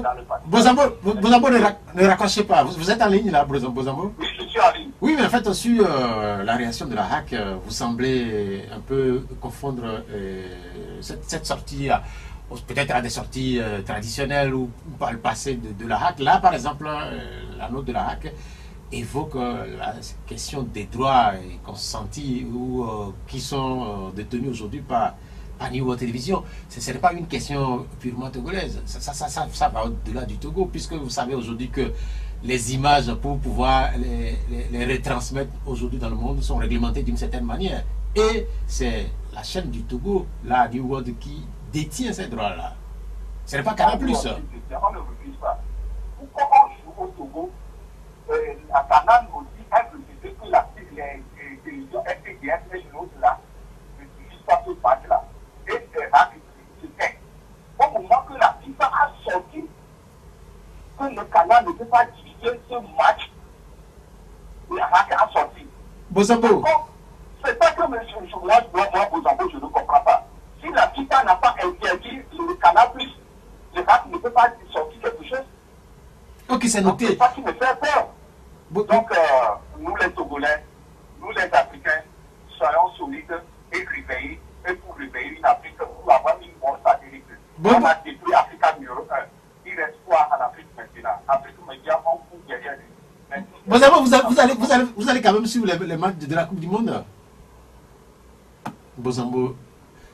dans le passé. Bozambo, ne raccrochez pas. Vous êtes en ligne là, Bozambo? Oui, je suis en ligne. Oui, mais en fait, sur la réaction de la HAC, vous semblez un peu confondre cette sortie, peut-être à des sorties traditionnelles ou par le passé de la HAC. Là, par exemple, la note de la HAC évoque la question des droits consentis ou qui sont détenus aujourd'hui par Niveau Télévision. Ce n'est pas une question purement togolaise. Ça va au-delà du Togo, puisque vous savez aujourd'hui que les images, pour pouvoir les retransmettre aujourd'hui dans le monde, sont réglementées d'une certaine manière. Et c'est la chaîne du Togo, la New World, qui détient ces droits-là. Ce n'est pas Canal+. On ne refuse pas. Pourquoi on joue au Togo? La Canal aussi a refusé que la télévision FTDS et l'autre là ne diffusent pas ce match-là. Et c'était au moment que la FIFA a sorti que le Canal ne peut pas diffuser ce match, la HAC a sorti. Bozambo. C'est pas que moi, Bozambo, je ne comprends pas. Si la FIFA n'a pas interdit le Canal+, le HAC ne peut pas sortir quelque chose. Ok, c'est noté. C'est ça qui me fait peur. Donc, nous les Togolais, nous les Africains, soyons solides et réveillés. Et pour réveiller une Afrique, pour avoir une bonne satellite. On a détruit Africa numéro 1. Il reste quoi en Afrique maintenant? Afrique média, on fout derrière lui. Vous allez quand même suivre les matchs de la Coupe du Monde. Bozambo,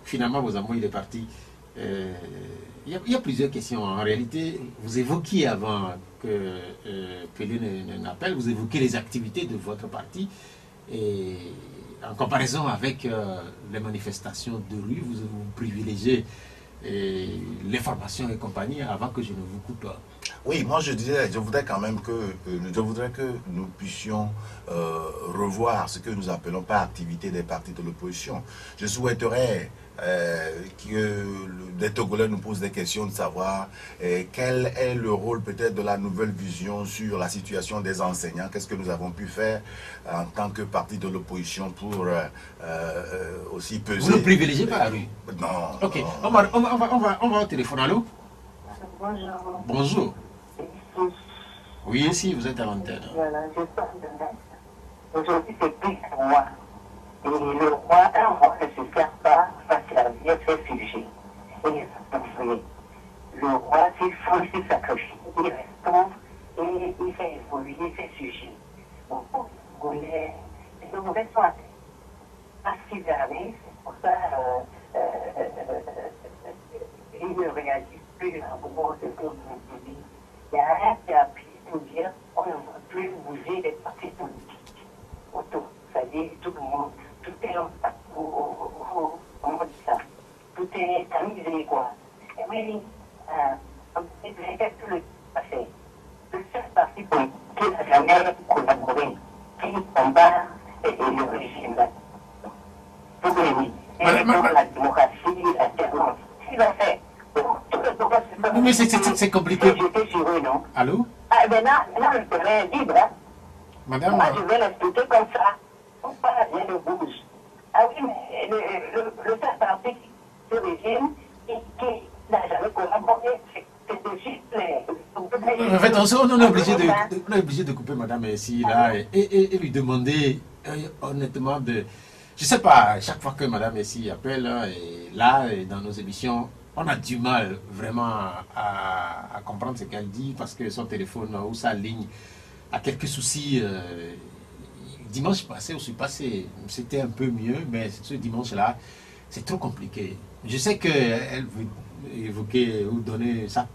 finalement, Bozambo, il est parti. Il y a plusieurs questions. En réalité, vous évoquiez avant que Pelé n'appelle, vous évoquiez les activités de votre parti. Et en comparaison avec les manifestations de rue, vous privilégiez l'information et compagnie avant que je ne vous coupe. Oui, moi je voudrais quand même que nous puissions revoir ce que nous appelons par activité des partis de l'opposition. Je souhaiterais que les Togolais nous posent des questions de savoir quel est le rôle peut-être de la nouvelle vision sur la situation des enseignants, qu'est-ce que nous avons pu faire en tant que parti de l'opposition pour aussi peser. Vous ne privilégiez pas la rue? Non. Ok, non. on va au téléphone. Allô? Bonjour. Bonjour. Oui, ici, vous êtes à l'antenne. Voilà, je parle de Metz. Aujourd'hui, c'est plus roi. Et le roi, un roi ne se sert pas, va servir ses sujets. Et le roi, s'il faut se sacrifier, il reste pauvre et il fait évoluer ses sujets. Donc, pour les Congolais, les Congolais sont assez variés, c'est pour ça ils ne réagissent plus à beaucoup de ce que vous dites. Il y a rien qui a pu nous dire on ne va plus bouger les partis politiques autour. C'est-à-dire tout le monde, tout est comment on dit ça, tout est tamisé quoi. Et oui, c'est tout le passé. Le seul parti politique qui n'a jamais collaboré, qui combat le régime là. Pour lui. Et la démocratie, l'alternance. Il l'a fait. Mais c'est compliqué. J'étais sur eux, non? Allô? Ah, maintenant, le terrain est libre. Hein? Madame? Moi, je vais l'expliquer comme ça. On parle rien de bouge. Ah oui, mais le seul parti, ce régime, qui n'a jamais collaboré, c'est juste les... En fait, on est obligé de couper Madame ici, là, et lui demander honnêtement de... Je sais pas, chaque fois que Madame Messi appelle, et là, dans nos émissions, on a du mal vraiment à comprendre ce qu'elle dit parce que son téléphone ou sa ligne a quelques soucis. Dimanche passé, ou passé, c'était un peu mieux, mais ce dimanche-là, c'est trop compliqué. Je sais qu'elle veut évoquer ou donner sa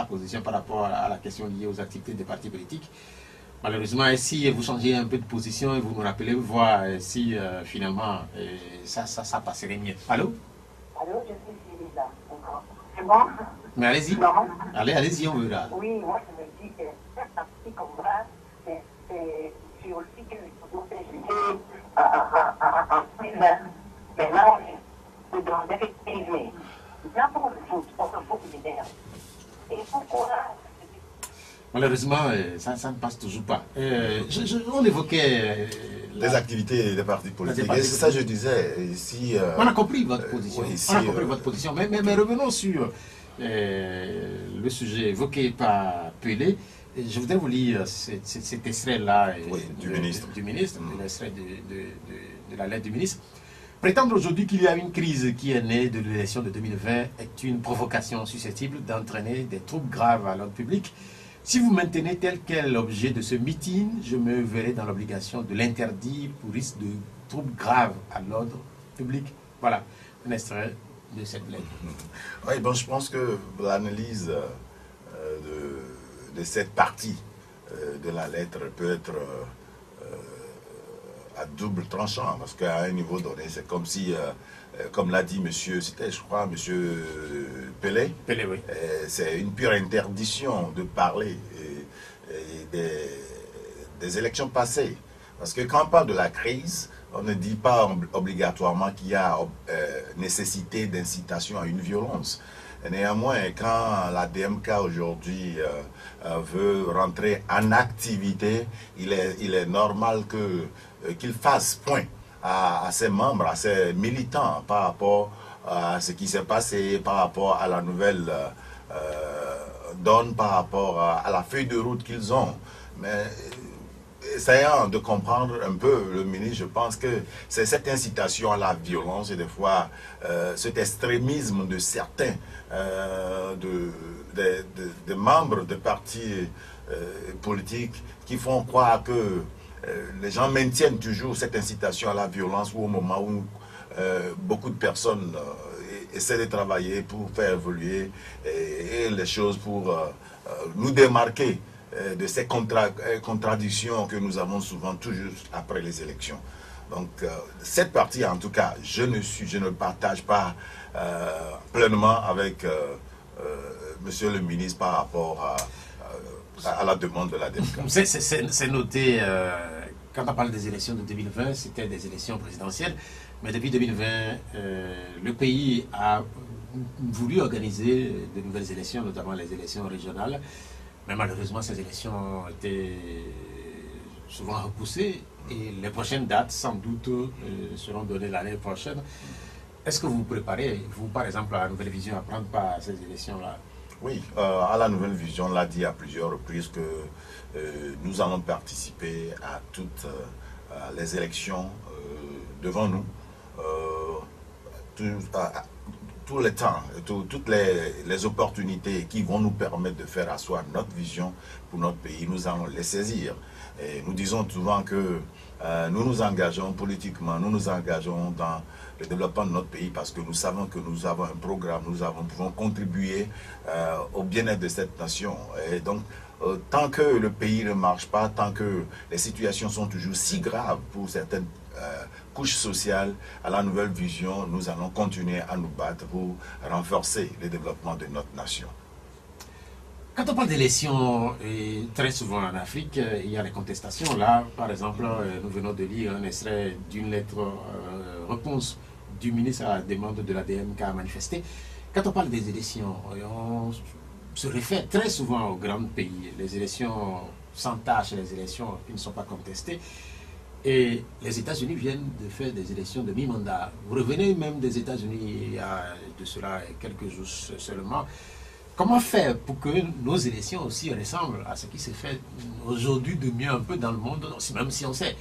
position par rapport à la question liée aux activités des partis politiques. Malheureusement, si vous changez un peu de position et vous nous rappelez, voir si finalement ça passerait mieux. Allô? Allô, je suis là. C'est bon? Mais allez-y. Non. Allez-y, on verra. Oui, moi je me dis que cette partie combat, c'est aussi que nous avons jugé en prison. Maintenant, nous devons effectivement. Là, pour le foot, on se fout des nerfs. Et pourquoi? Malheureusement, ça ne passe toujours pas. On évoquait... Les activités des partis politiques. Et c'est ça que je disais. Si, on a compris votre position. Oui, si, on a compris votre position. Mais revenons sur le sujet évoqué par Pelé. Je voudrais vous lire cet extrait-là du ministre. L'extrait de la lettre du ministre. Prétendre aujourd'hui qu'il y a une crise qui est née de l'élection de 2020 est une provocation susceptible d'entraîner des troubles graves à l'ordre public. Si vous maintenez tel quel l'objet de ce meeting, je me verrai dans l'obligation de l'interdire pour risque de troubles graves à l'ordre public. Voilà, un extrait de cette lettre. Oui, bon, je pense que l'analyse de cette partie de la lettre peut être à double tranchant, parce qu'à un niveau donné, c'est comme si, comme l'a dit monsieur, c'était je crois monsieur Pelé, Oui. C'est une pure interdiction de parler des élections passées. Parce que quand on parle de la crise, on ne dit pas obligatoirement qu'il y a nécessité d'incitation à une violence. Et néanmoins, quand la DMK aujourd'hui veut rentrer en activité, il est normal qu'il fasse point à ses membres, à ses militants par rapport à ce qui s'est passé, par rapport à la nouvelle donne, par rapport à la feuille de route qu'ils ont. Mais essayant de comprendre un peu le ministre, je pense que c'est cette incitation à la violence et des fois cet extrémisme de certains de membres de partis politiques qui font croire que les gens maintiennent toujours cette incitation à la violence ou au moment où beaucoup de personnes essaient de travailler pour faire évoluer et les choses pour nous démarquer de ces contradictions que nous avons souvent toujours après les élections. Donc, cette partie, en tout cas, je ne partage pas pleinement avec Monsieur le ministre par rapport à la demande de la démocratie. C'est noté, quand on parle des élections de 2020, c'était des élections présidentielles, mais depuis 2020, le pays a voulu organiser de nouvelles élections, notamment les élections régionales, mais malheureusement ces élections ont été souvent repoussées et les prochaines dates sans doute seront données l'année prochaine. Est-ce que vous vous préparez, vous par exemple, à la Nouvelle Vision, à prendre part à ces élections-là? Oui, à la Nouvelle Vision, on l'a dit à plusieurs reprises que nous allons participer à toutes les élections devant nous, tout le temps, toutes les opportunités qui vont nous permettre de faire asseoir notre vision pour notre pays, nous allons les saisir. Et nous disons souvent que nous nous engageons politiquement, nous nous engageons dans le développement de notre pays parce que nous savons que nous avons un programme, nous pouvons contribuer au bien-être de cette nation. Et donc, tant que le pays ne marche pas, tant que les situations sont toujours si graves pour certaines couches sociales, à la Nouvelle Vision, nous allons continuer à nous battre pour renforcer le développement de notre nation. Quand on parle d'élections, très souvent en Afrique, il y a les contestations. Là, par exemple, nous venons de lire un extrait d'une lettre réponse du ministre à la demande de l'ADM qui a manifesté. Quand on parle des élections, on se réfère très souvent aux grands pays. Les élections sans tâche, les élections qui ne sont pas contestées. Et les États-Unis viennent de faire des élections de mi-mandat. Vous revenez même des États-Unis il y a de cela quelques jours seulement. Comment faire pour que nos élections aussi ressemblent à ce qui s'est fait aujourd'hui de mieux un peu dans le monde, même si on sait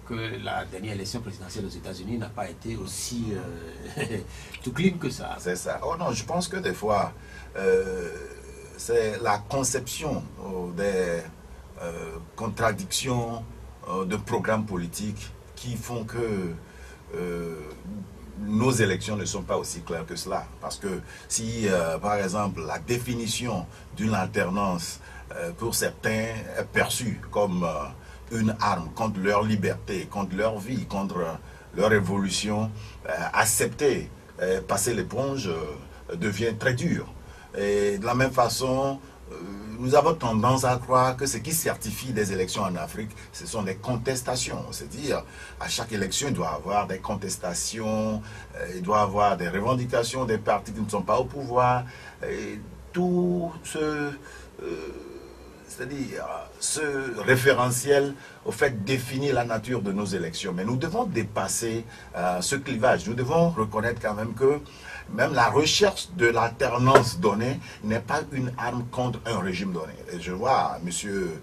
que la dernière élection présidentielle aux États-Unis n'a pas été aussi tout clean que ça. C'est ça. Oh non, je pense que des fois, c'est la conception des contradictions de programmes politiques qui font que nos élections ne sont pas aussi claires que cela. Parce que si, par exemple, la définition d'une alternance pour certains est perçue comme une arme contre leur liberté, contre leur vie, contre leur évolution, accepter, passer l'éponge devient très dur. Et de la même façon, nous avons tendance à croire que ce qui certifie des élections en Afrique, ce sont des contestations. C'est-à-dire, à chaque élection, il doit y avoir des contestations, il doit y avoir des revendications des partis qui ne sont pas au pouvoir. Et tout c'est-à-dire, ce référentiel, au fait, définit la nature de nos élections. Mais nous devons dépasser ce clivage. Nous devons reconnaître quand même que même la recherche de l'alternance donnée n'est pas une arme contre un régime donné. Et je vois, monsieur,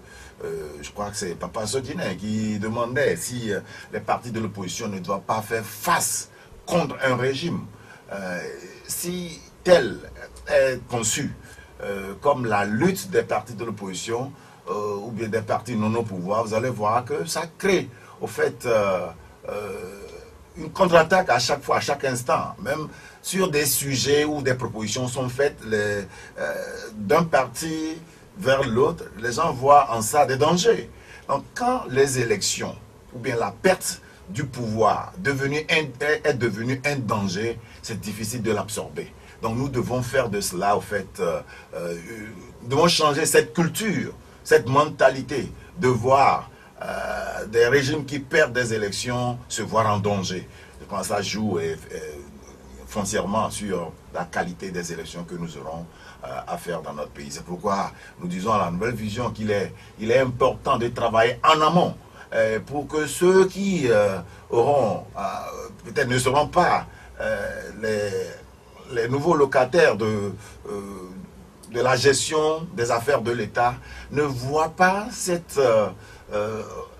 je crois que c'est Papa Sodine qui demandait si les partis de l'opposition ne doivent pas faire face contre un régime. Si tel est conçu comme la lutte des partis de l'opposition ou bien des partis non au pouvoir, vous allez voir que ça crée, au fait, une contre-attaque à chaque fois, à chaque instant, même sur des sujets où des propositions sont faites d'un parti vers l'autre, les gens voient en ça des dangers. Donc quand les élections, ou bien la perte du pouvoir est devenue un danger, c'est difficile de l'absorber. Donc nous devons faire de cela, au fait, nous devons changer cette culture, cette mentalité de voir des régimes qui perdent des élections se voir en danger. Je pense que ça joue foncièrement sur la qualité des élections que nous aurons à faire dans notre pays. C'est pourquoi nous disons à la Nouvelle Vision qu'il est important de travailler en amont pour que ceux qui auront, peut-être ne seront pas les nouveaux locataires de la gestion des affaires de l'État ne voient pas cette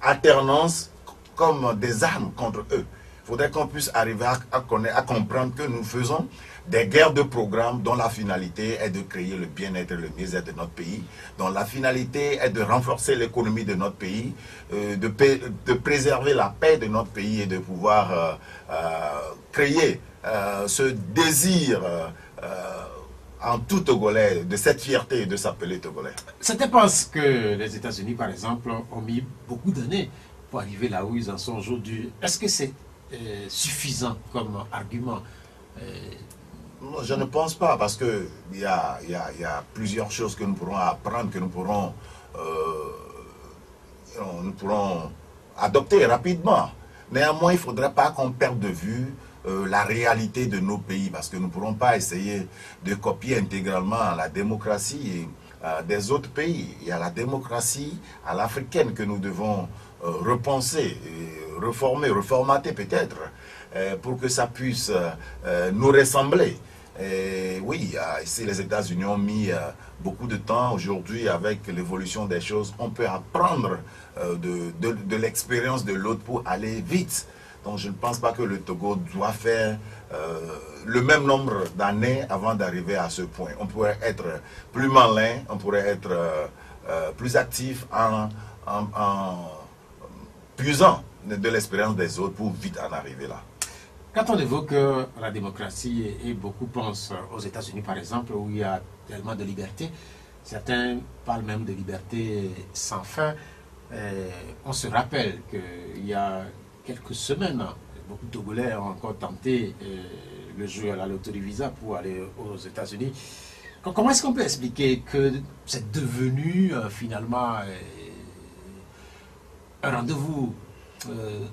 alternance comme des armes contre eux. Il faudrait qu'on puisse arriver à comprendre que nous faisons des guerres de programme dont la finalité est de créer le bien-être et le mieux-être de notre pays, dont la finalité est de renforcer l'économie de notre pays, de préserver la paix de notre pays et de pouvoir créer ce désir en tout Togolais, de cette fierté de s'appeler Togolais. Certains pensent que les États-Unis, par exemple, ont mis beaucoup d'années pour arriver là où ils en sont aujourd'hui. Est-ce que c'est suffisant comme argument? Non, je ne pense pas, parce qu'il y a plusieurs choses que nous pourrons apprendre, que nous pourrons adopter rapidement. Néanmoins, il ne faudrait pas qu'on perde de vue la réalité de nos pays, parce que nous ne pourrons pas essayer de copier intégralement la démocratie des autres pays. Il y a la démocratie à l'africaine que nous devons repenser, reformer, reformater peut-être, pour que ça puisse nous ressembler. Et oui, ici les États-Unis ont mis beaucoup de temps. Aujourd'hui, avec l'évolution des choses, on peut apprendre de l'expérience de l'autre pour aller vite. Donc je ne pense pas que le Togo doit faire le même nombre d'années avant d'arriver à ce point. On pourrait être plus malin, on pourrait être plus actif en puisant de l'expérience des autres pour vite en arriver là. Quand on évoque la démocratie, et beaucoup pensent aux États-Unis par exemple, où il y a tellement de liberté, certains parlent même de liberté sans fin. On se rappelle qu'il y a quelques semaines, beaucoup de Togolais ont encore tenté le jeu à la loterie Visa pour aller aux États-Unis. Comment est-ce qu'on peut expliquer que c'est devenu finalement un rendez-vous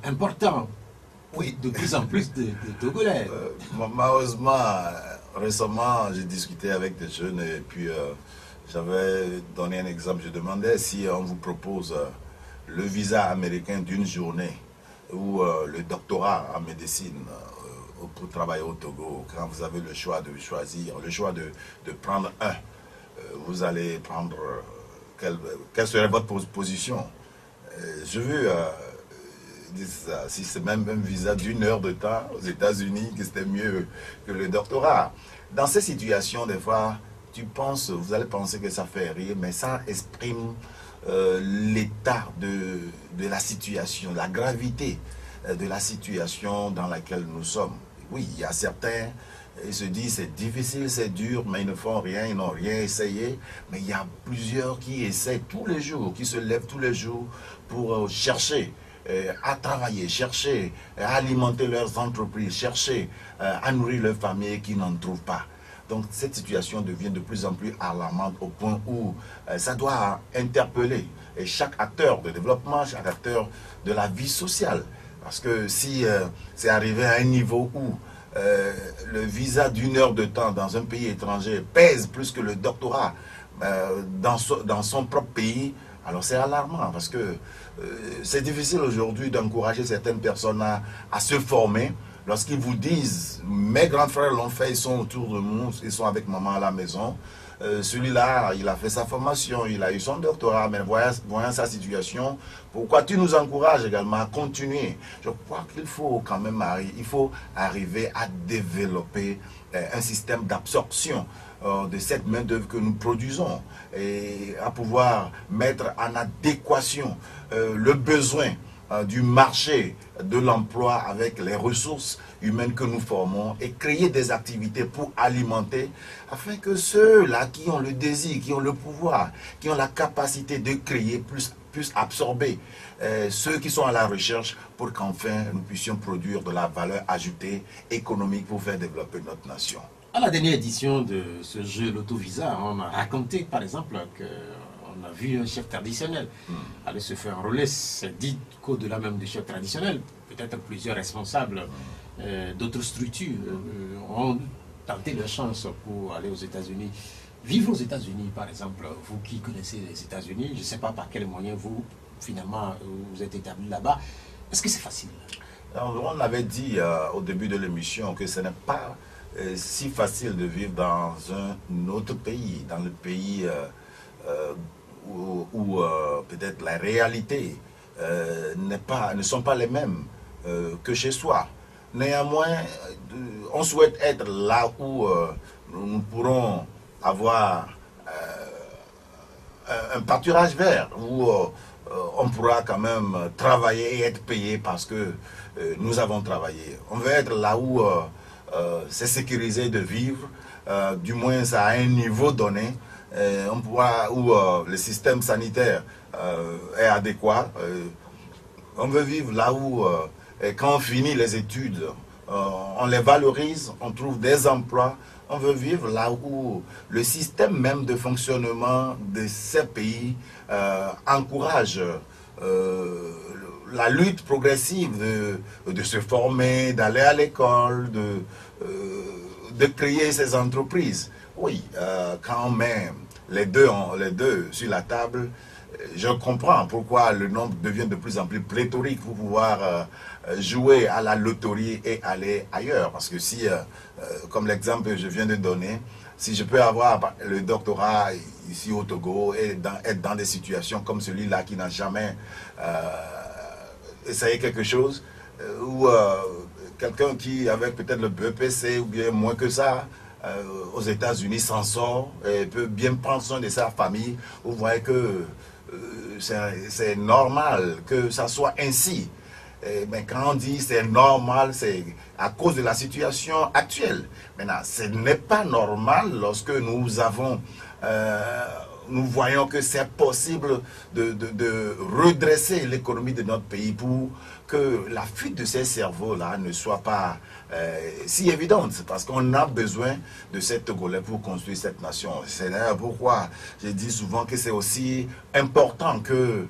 important? Oui, de plus en plus de Togolais. Malheureusement, récemment, j'ai discuté avec des jeunes et puis j'avais donné un exemple. Je demandais si on vous propose le visa américain d'une journée ou le doctorat en médecine pour travailler au Togo, quand vous avez le choix de choisir, le choix de prendre un, vous allez prendre quelle serait votre position? Je veux si c'est même un visa d'une heure de temps aux États-Unis, que c'était mieux que le doctorat. Dans ces situations, des fois, vous allez penser que ça fait rire, mais ça exprime l'état de la situation, la gravité de la situation dans laquelle nous sommes. Oui, il y a certains, ils se disent c'est difficile, c'est dur, mais ils ne font rien, ils n'ont rien essayé. Mais il y a plusieurs qui essaient tous les jours, qui se lèvent tous les jours pour chercher à travailler, chercher à alimenter leurs entreprises, chercher à nourrir leurs familles qui n'en trouvent pas. Donc cette situation devient de plus en plus alarmante au point où ça doit interpeller chaque acteur de développement, chaque acteur de la vie sociale. Parce que si c'est arrivé à un niveau où le visa d'une heure de temps dans un pays étranger pèse plus que le doctorat dans son propre pays, alors c'est alarmant parce que c'est difficile aujourd'hui d'encourager certaines personnes à se former lorsqu'ils vous disent « mes grands frères l'ont fait, ils sont autour de nous, ils sont avec maman à la maison ». Celui-là, il a fait sa formation, il a eu son doctorat, mais voyant sa situation, pourquoi tu nous encourages également à continuer? Je crois qu'il faut quand même arriver à développer un système d'absorption de cette main-d'œuvre que nous produisons et à pouvoir mettre en adéquation le besoin du marché de l'emploi avec les ressources humaines que nous formons et créer des activités pour alimenter afin que ceux-là qui ont le désir, qui ont le pouvoir, qui ont la capacité de créer puissent absorber ceux qui sont à la recherche pour qu'enfin nous puissions produire de la valeur ajoutée économique pour faire développer notre nation. À la dernière édition de ce jeu l'autovisa, on a raconté par exemple qu'on a vu un chef traditionnel aller se faire enrôler. C'est dit qu'au-delà même du chef traditionnel, peut-être plusieurs responsables d'autres structures ont tenté leur chance pour aller aux États-Unis. Vivre aux États-Unis, par exemple, vous qui connaissez les États-Unis, je ne sais pas par quels moyens vous, finalement, vous êtes établi là-bas. Est-ce que c'est facile? Alors, on avait dit au début de l'émission que ce n'est pas si facile de vivre dans un autre pays, dans le pays où peut-être la réalité ne sont pas les mêmes que chez soi. Néanmoins, on souhaite être là où nous pourrons avoir un pâturage vert, où on pourra quand même travailler et être payé parce que nous avons travaillé. On veut être là où c'est sécurisé de vivre, du moins à un niveau donné, où le système sanitaire est adéquat, On veut vivre là où, quand on finit les études, on les valorise, on trouve des emplois. On veut vivre là où le système même de fonctionnement de ces pays encourage la lutte progressive de se former, d'aller à l'école, de créer ces entreprises. Oui, quand on met les deux sur la table, je comprends pourquoi le nombre devient de plus en plus pléthorique pour pouvoir jouer à la loterie et aller ailleurs. Parce que si, comme l'exemple que je viens de donner, si je peux avoir le doctorat ici au Togo et être dans des situations comme celui-là qui n'a jamais essayé quelque chose, ou quelqu'un qui, avec peut-être le BEPC ou bien moins que ça, aux États-Unis s'en sort et peut bien prendre soin de sa famille, vous voyez que c'est normal que ça soit ainsi. Mais quand on dit c'est normal, c'est à cause de la situation actuelle. Maintenant, ce n'est pas normal lorsque nous avons, nous voyons que c'est possible de redresser l'économie de notre pays pour que la fuite de ces cerveaux-là ne soit pas si évidente, parce qu'on a besoin de ces Togolais pour construire cette nation. C'est d'ailleurs pourquoi je dis souvent que c'est aussi important que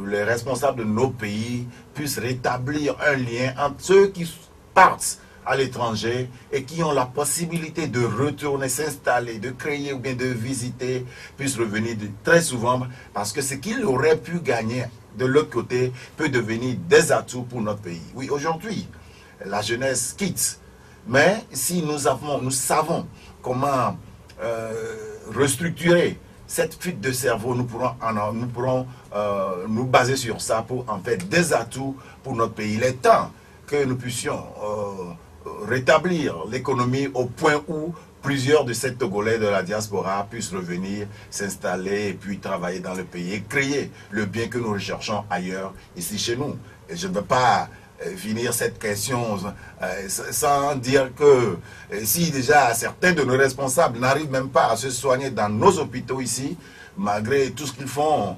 les responsables de nos pays puissent rétablir un lien entre ceux qui partent à l'étranger et qui ont la possibilité de retourner, s'installer, de créer ou bien de visiter, puissent revenir très souvent, parce que ce qu'ils auraient pu gagner de l'autre côté peut devenir des atouts pour notre pays. Oui, aujourd'hui, la jeunesse quitte, mais si nous savons comment restructurer cette fuite de cerveau, nous pourrons nous baser sur ça pour en faire des atouts pour notre pays. Il est temps que nous puissions rétablir l'économie au point où plusieurs de ces Togolais de la diaspora puissent revenir, s'installer et puis travailler dans le pays et créer le bien que nous recherchons ailleurs, ici chez nous. Et je ne veux pas finir cette question sans dire que si déjà certains de nos responsables n'arrivent même pas à se soigner dans nos hôpitaux ici, malgré tout ce qu'ils font,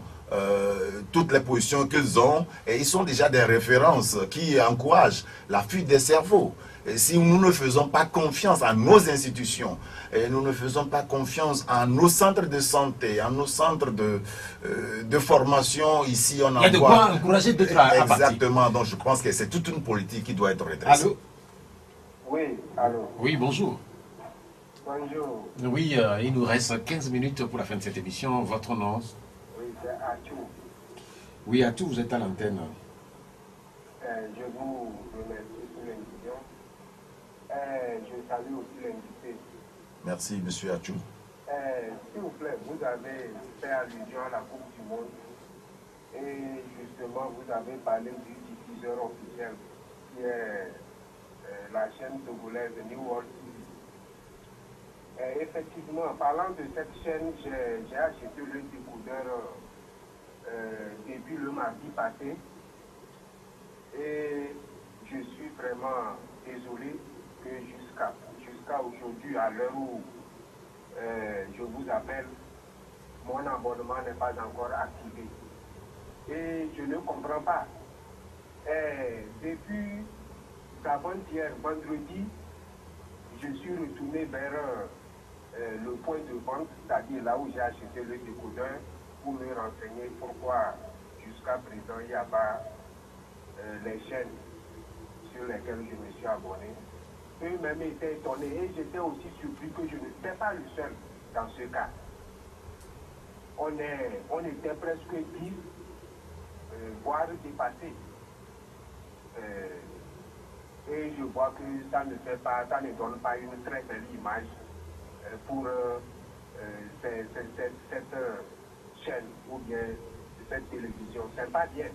toutes les positions qu'ils ont, et ils sont déjà des références qui encouragent la fuite des cerveaux. Et si nous ne faisons pas confiance à nos institutions, et nous ne faisons pas confiance à nos centres de santé, à nos centres de formation, ici on il y a de quoi encourager d'autres à partir. Exactement, donc je pense que c'est toute une politique qui doit être redressée. Allô? Oui, allô. Oui, bonjour. Bonjour. Oui, il nous reste 15 minutes pour la fin de cette émission. Votre nom? Oui, c'est Atou. Oui, Atou, vous êtes à l'antenne. Je vous remercie pour l'invitation. Je salue aussi l'invité. Merci, monsieur Atou. S'il vous plaît, vous avez fait allusion à la Coupe du Monde et justement vous avez parlé du diffuseur officiel qui est la chaîne togolaise New World TV. Effectivement, en parlant de cette chaîne, j'ai acheté le décodeur depuis le mardi passé et je suis vraiment désolé que jusqu'à aujourd'hui, à l'heure où je vous appelle, mon abonnement n'est pas encore activé. Et je ne comprends pas. Depuis avant-hier, vendredi, je suis retourné vers le point de vente, c'est-à-dire là où j'ai acheté le décodeur, pour me renseigner pourquoi jusqu'à présent il n'y a pas les chaînes sur lesquelles je me suis abonné. Eux-mêmes étaient étonnés et j'étais aussi surpris que je n'étais pas le seul dans ce cas. On était presque 10, voire dépassés. Et je vois que ça ne donne pas une très belle image pour cette chaîne ou bien cette télévision. C'est pas bien.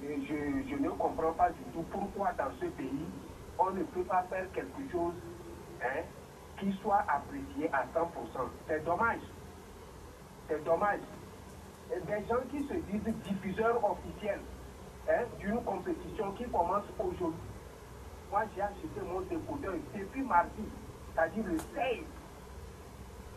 Et je ne comprends pas du tout pourquoi dans ce pays on ne peut pas faire quelque chose qui soit apprécié à 100%. C'est dommage. C'est dommage. Et des gens qui se disent diffuseurs officiels d'une compétition qui commence aujourd'hui. Moi, j'ai acheté mon décodeur depuis mardi, c'est-à-dire le 16.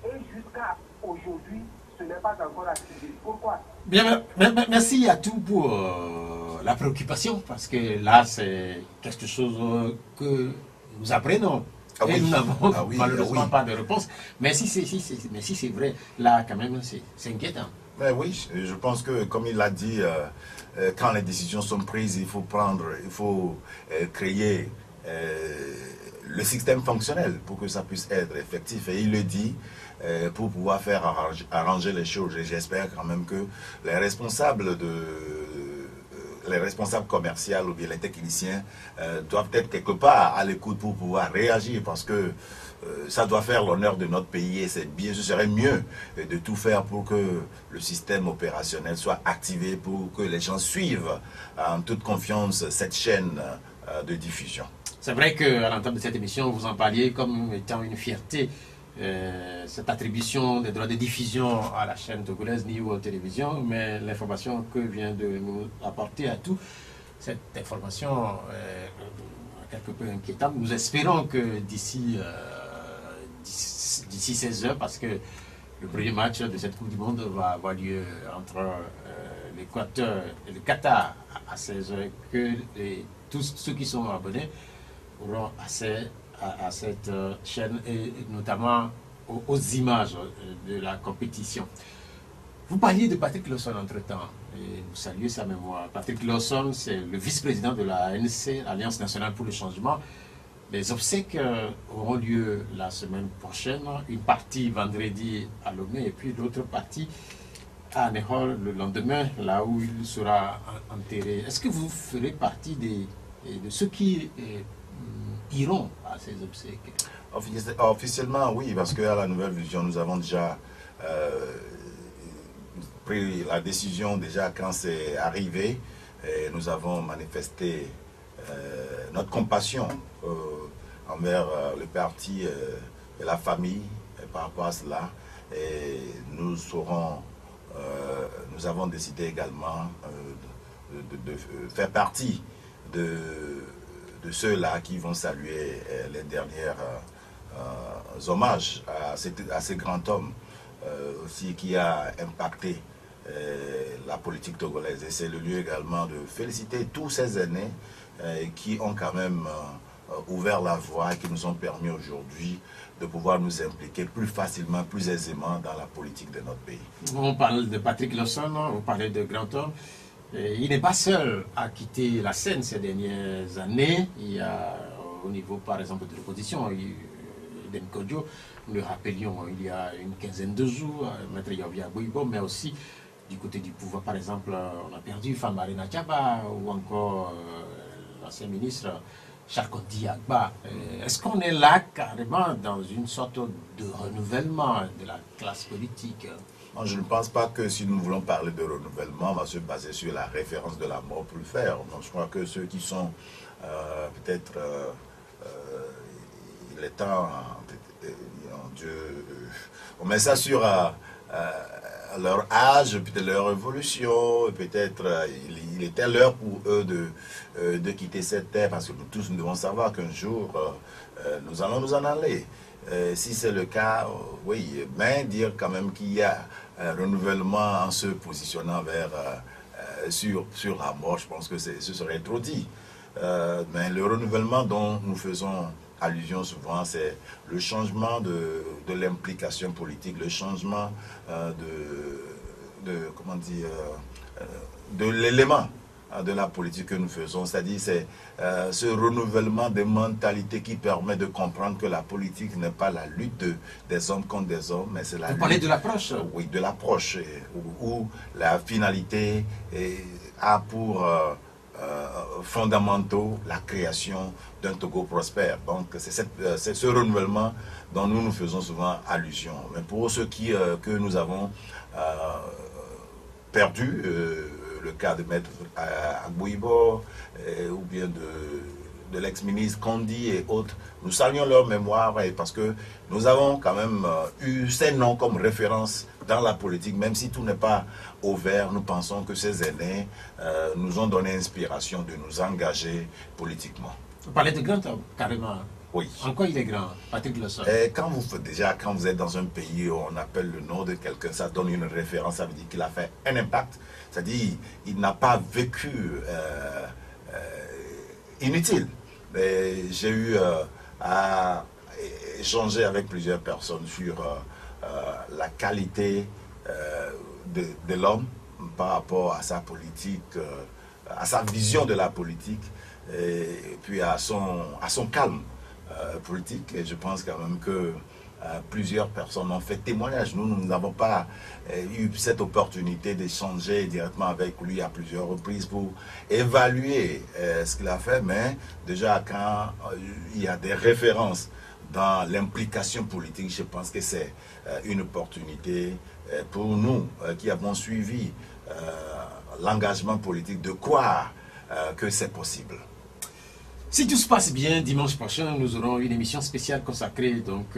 Et jusqu'à aujourd'hui, ce n'est pas encore activé. Pourquoi? Bien, merci à tout pour la préoccupation, parce que là, c'est quelque chose que nous apprenons. Ah et oui. nous n'avons Ah oui, malheureusement ah oui. pas de réponse. Mais si c'est vrai, là, quand même, c'est inquiétant. Mais oui, je pense que, comme il l'a dit, quand les décisions sont prises, il faut créer le système fonctionnel pour que ça puisse être effectif. Et il le dit pour pouvoir faire arranger les choses. Et j'espère quand même que les responsables commerciaux ou bien les techniciens doivent être quelque part à l'écoute pour pouvoir réagir, parce que ça doit faire l'honneur de notre pays et ce serait mieux de tout faire pour que le système opérationnel soit activé, pour que les gens suivent en toute confiance cette chaîne de diffusion. C'est vrai qu'à l'entame de cette émission, vous en parliez comme étant une fierté, cette attribution des droits de diffusion à la chaîne togolaise Niveau Télévision, mais l'information que vient de nous apporter à tout, cette information est quelque peu inquiétante. Nous espérons que d'ici 16 heures, parce que le premier match de cette Coupe du Monde va avoir lieu entre l'Équateur et le Qatar à 16 heures, que tous ceux qui sont abonnés auront accès à cette chaîne et notamment aux images de la compétition. Vous parliez de Patrick Lawson entre-temps, et vous saluez sa mémoire. Patrick Lawson, c'est le vice-président de la ANC, Alliance Nationale pour le Changement. Les obsèques auront lieu la semaine prochaine, une partie vendredi à Lomé et puis l'autre partie à Nehol le lendemain, là où il sera enterré. Est-ce que vous ferez partie de ceux qui iront à ces obsèques? Officiellement, oui, parce qu'à la Nouvelle Vision, nous avons déjà pris la décision déjà quand c'est arrivé, et nous avons manifesté notre compassion envers le parti et la famille par rapport à cela. Et nous avons décidé également de faire partie de ceux-là qui vont saluer les derniers hommages à ce grand homme aussi qui a impacté la politique togolaise. Et c'est le lieu également de féliciter tous ces aînés qui ont quand même ouvert la voie et qui nous ont permis aujourd'hui de pouvoir nous impliquer plus facilement, plus aisément dans la politique de notre pays. On parle de Patrick Lawson, on parlait de grand homme. Il n'est pas seul à quitter la scène ces dernières années. Il y a au niveau par exemple de l'opposition, Eden Kodjo, nous le rappelions il y a une quinzaine de jours, Maître Yovia Bouibo, mais aussi du côté du pouvoir, par exemple, on a perdu Famarina Tchaba ou encore l'ancien ministre Charkondi Agba. Est-ce qu'on est là carrément dans une sorte de renouvellement de la classe politique? Non, je ne pense pas que si nous voulons parler de renouvellement, on va se baser sur la référence de la mort pour le faire. Donc, je crois que ceux qui sont peut-être il est temps, on met ça sur leur âge, peut-être leur évolution, peut-être il était l'heure pour eux de quitter cette terre, parce que nous tous nous devons savoir qu'un jour nous allons nous en aller. Si c'est le cas, oui, mais dire quand même qu'il y a un renouvellement en se positionnant sur la mort, je pense que ce serait trop dit. Mais le renouvellement dont nous faisons allusion souvent, c'est le changement de l'implication politique, le changement de l'élément de la politique que nous faisons, c'est-à-dire c'est ce renouvellement des mentalités qui permet de comprendre que la politique n'est pas la lutte des hommes contre des hommes, mais c'est la lutte... Vous parlez de l'approche? Oui, de l'approche, où la finalité a pour fondamentaux la création d'un Togo prospère. Donc c'est ce renouvellement dont nous faisons souvent allusion. Mais pour ceux que nous avons perdu, le cas de Maître Agbouibo ou bien de l'ex-ministre Kondi et autres, nous saluons leur mémoire parce que nous avons quand même eu ces noms comme référence dans la politique, même si tout n'est pas au vert. Nous pensons que ces aînés nous ont donné inspiration de nous engager politiquement. Vous parlez de grand homme, carrément. Oui. En quoi il est grand, Patrick Lawson? Et quand vous êtes dans un pays où on appelle le nom de quelqu'un, ça donne une référence, ça veut dire qu'il a fait un impact. C'est-à-dire il n'a pas vécu inutile. J'ai eu à échanger avec plusieurs personnes sur la qualité de l'homme par rapport à sa politique, à sa vision de la politique, et puis à son calme politique. Et je pense quand même que plusieurs personnes ont fait témoignage. Nous n'avons pas eu cette opportunité d'échanger directement avec lui à plusieurs reprises pour évaluer ce qu'il a fait, mais déjà quand il y a des références dans l'implication politique, je pense que c'est une opportunité pour nous qui avons suivi l'engagement politique de croire que c'est possible. Si tout se passe bien, dimanche prochain, nous aurons une émission spéciale consacrée donc,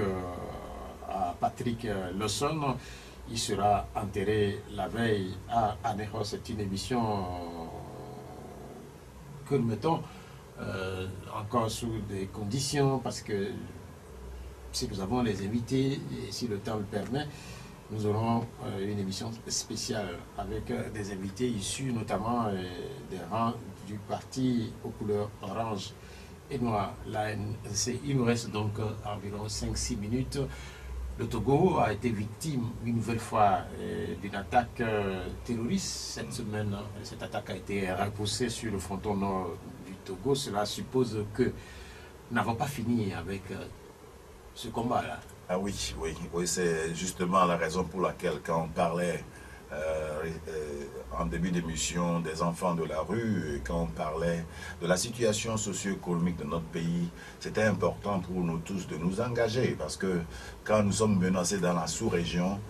à Patrick Lawson. Il sera enterré la veille à Anéros. C'est une émission que nous mettons encore sous des conditions, parce que si nous avons les invités et si le temps le permet, nous aurons une émission spéciale avec des invités issus notamment des rangs du parti aux couleurs orange et noir, l'ANC. Il nous reste donc environ 5-6 minutes. Le Togo a été victime une nouvelle fois d'une attaque terroriste cette semaine. Cette attaque a été repoussée sur le fronton nord du Togo. Cela suppose que nous n'avons pas fini avec ce combat-là. Ah oui, c'est justement la raison pour laquelle quand on parlait en début d'émission des enfants de la rue, et quand on parlait de la situation socio-économique de notre pays, c'était important pour nous tous de nous engager, parce que quand nous sommes menacés dans la sous-région,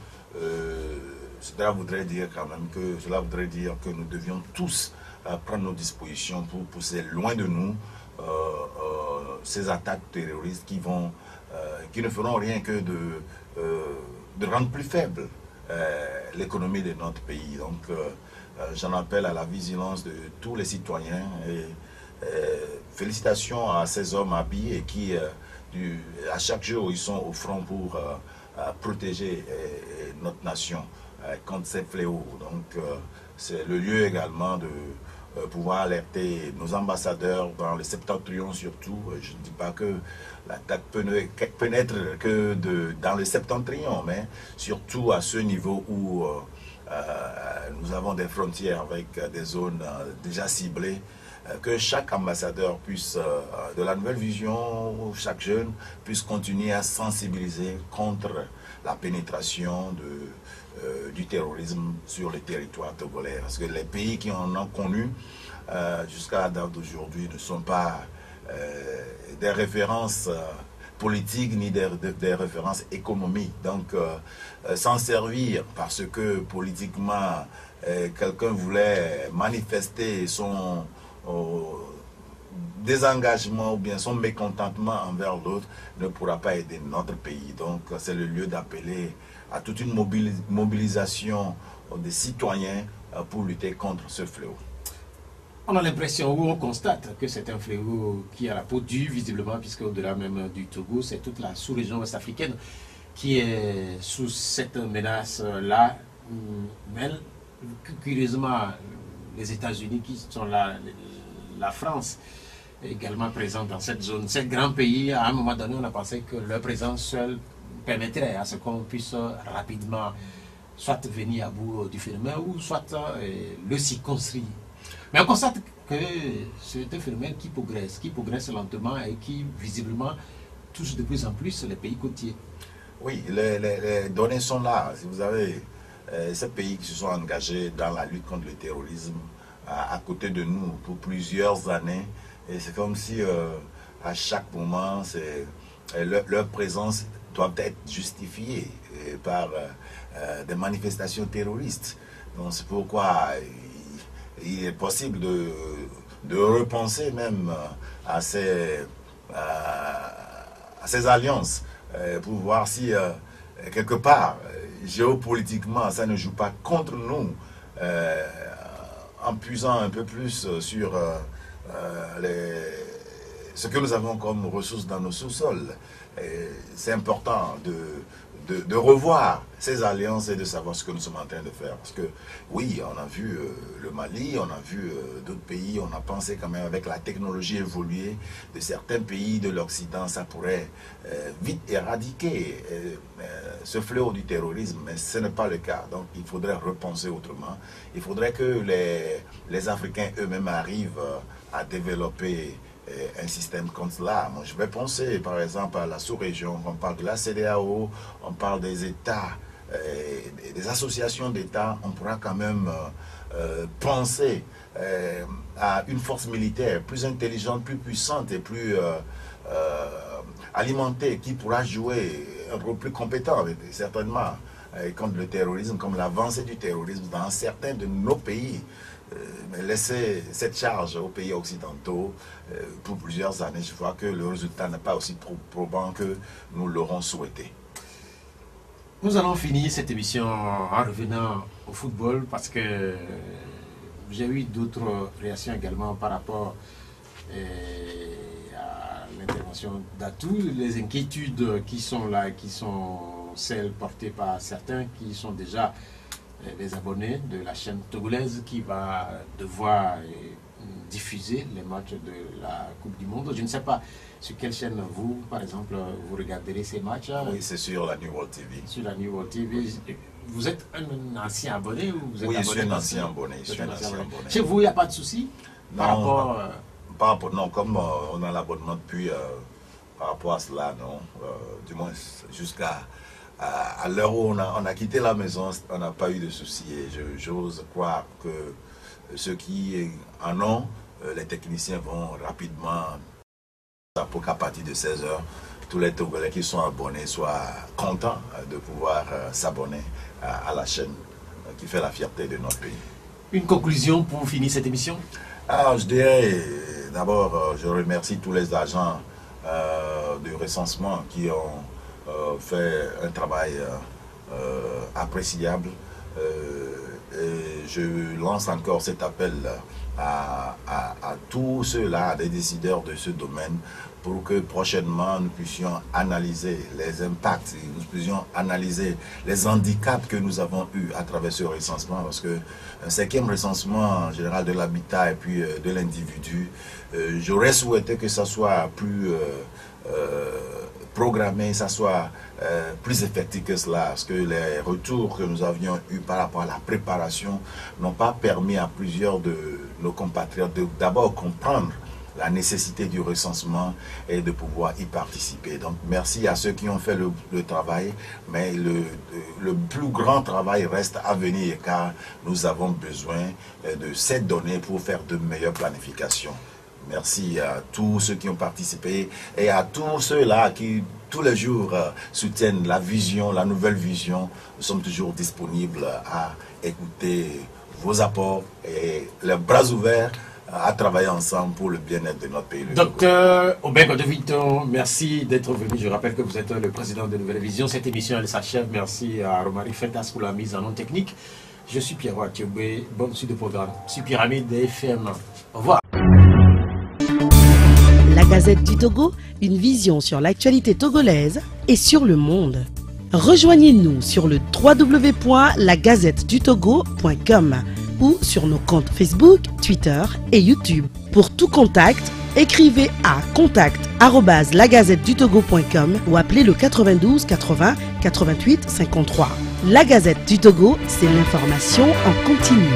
cela voudrait dire quand même que nous devions tous prendre nos dispositions pour pousser loin de nous ces attaques terroristes qui ne feront rien que de rendre plus faible l'économie de notre pays. Donc j'en appelle à la vigilance de tous les citoyens et félicitations à ces hommes habillés qui à chaque jour ils sont au front pour protéger notre nation contre ces fléaux. Donc c'est le lieu également de pouvoir alerter nos ambassadeurs dans le septentrion surtout. Je ne dis pas que l'attaque peut n'être que dans le septentrion, mais surtout à ce niveau où nous avons des frontières avec des zones déjà ciblées, que chaque ambassadeur puisse, de la nouvelle vision, chaque jeune puisse continuer à sensibiliser contre la pénétration du terrorisme sur le territoire togolais. Parce que les pays qui en ont connu jusqu'à la date d'aujourd'hui ne sont pas des références politiques ni des références économiques. Donc s'en servir parce que politiquement quelqu'un voulait manifester son désengagement ou bien son mécontentement envers l'autre ne pourra pas aider notre pays. Donc c'est le lieu d'appeler à toute une mobilisation des citoyens pour lutter contre ce fléau. On a l'impression, ou on constate que c'est un fléau qui a la peau dure visiblement, puisque au-delà même du Togo, c'est toute la sous-région ouest-africaine qui est sous cette menace-là. Mais curieusement, les États-Unis qui sont là, la France également présente dans cette zone. Ces grands pays, à un moment donné, on a pensé que leur présence seule permettrait à ce qu'on puisse rapidement soit venir à bout du phénomène ou soit le circonscrire. Mais on constate que c'est un phénomène qui progresse lentement et qui visiblement touche de plus en plus les pays côtiers. Oui, les données sont là. Si vous avez ces pays qui se sont engagés dans la lutte contre le terrorisme à côté de nous pour plusieurs années, et c'est comme si à chaque moment leur présence doit être justifiée par des manifestations terroristes. Donc c'est pourquoi il est possible de repenser même à ces alliances pour voir si quelque part géopolitiquement ça ne joue pas contre nous en puisant un peu plus sur ce que nous avons comme ressources dans nos sous-sols. C'est important de revoir ces alliances et de savoir ce que nous sommes en train de faire. Parce que oui, on a vu le Mali, on a vu d'autres pays, on a pensé quand même avec la technologie évoluée de certains pays de l'Occident, ça pourrait vite éradiquer ce fléau du terrorisme, mais ce n'est pas le cas. Donc il faudrait repenser autrement. Il faudrait que les Africains eux-mêmes arrivent à développer un système comme cela. Moi, je vais penser par exemple à la sous-région, on parle de la CEDEAO, on parle des États, des associations d'États, on pourra quand même penser à une force militaire plus intelligente, plus puissante et plus alimentée, qui pourra jouer un rôle plus compétent, certainement, contre le terrorisme, comme l'avancée du terrorisme dans certains de nos pays. Mais laisser cette charge aux pays occidentaux pour plusieurs années, je vois que le résultat n'est pas aussi probant que nous l'aurons souhaité. Nous allons finir cette émission en revenant au football parce que j'ai eu d'autres réactions également par rapport à l'intervention d'Atou, les inquiétudes qui sont là, qui sont celles portées par certains qui sont déjà les abonnés de la chaîne togolaise qui va devoir diffuser les matchs de la Coupe du Monde. Je ne sais pas sur quelle chaîne vous, par exemple, vous regarderez ces matchs. Oui, c'est sur la New World TV. Sur la New World TV. Vous êtes un ancien abonné ou vous êtes oui, abonné? Je suis un ancien abonné. Chez vous, il n'y a pas de souci par rapport, non, comme on a l'abonnement depuis, par rapport à cela, non. Du moins, jusqu'à à l'heure où on a quitté la maison, on n'a pas eu de soucis. Et j'ose croire que ceux qui en ont, les techniciens vont rapidement, pour qu'à partir de 16 h, tous les Togolais qui sont abonnés soient contents de pouvoir s'abonner à la chaîne qui fait la fierté de notre pays. Une conclusion pour finir cette émission? Alors, je dirais, d'abord, je remercie tous les agents de recensement qui ont fait un travail appréciable. Et je lance encore cet appel à tous ceux-là, des décideurs de ce domaine, pour que prochainement nous puissions analyser les impacts, nous puissions analyser les handicaps que nous avons eus à travers ce recensement, parce que un 5e recensement général de l'habitat et puis de l'individu, j'aurais souhaité que ça soit plus programmé, ça soit plus effectif que cela, parce que les retours que nous avions eus par rapport à la préparation n'ont pas permis à plusieurs de nos compatriotes de d'abord comprendre la nécessité du recensement et de pouvoir y participer. Donc merci à ceux qui ont fait le travail, mais le plus grand travail reste à venir, car nous avons besoin de ces données pour faire de meilleures planifications. Merci à tous ceux qui ont participé et à tous ceux-là qui, tous les jours, soutiennent la vision, la nouvelle vision. Nous sommes toujours disponibles à écouter vos apports et les bras ouverts à travailler ensemble pour le bien-être de notre pays. Docteur Obengo de Victor, merci d'être venu. Je rappelle que vous êtes le président de Nouvelle Vision. Cette émission, elle s'achève. Merci à Romary Fentas pour la mise en onde technique. Je suis Pierre Ouattiobé. Bonne suite de programme. Sur Pyramide FM. Au revoir. La Gazette du Togo, une vision sur l'actualité togolaise et sur le monde. Rejoignez-nous sur le www.lagazettedutogo.com ou sur nos comptes Facebook, Twitter et YouTube. Pour tout contact, écrivez à contact@lagazettedutogo.com ou appelez le 92 80 88 53. La Gazette du Togo, c'est l'information en continu.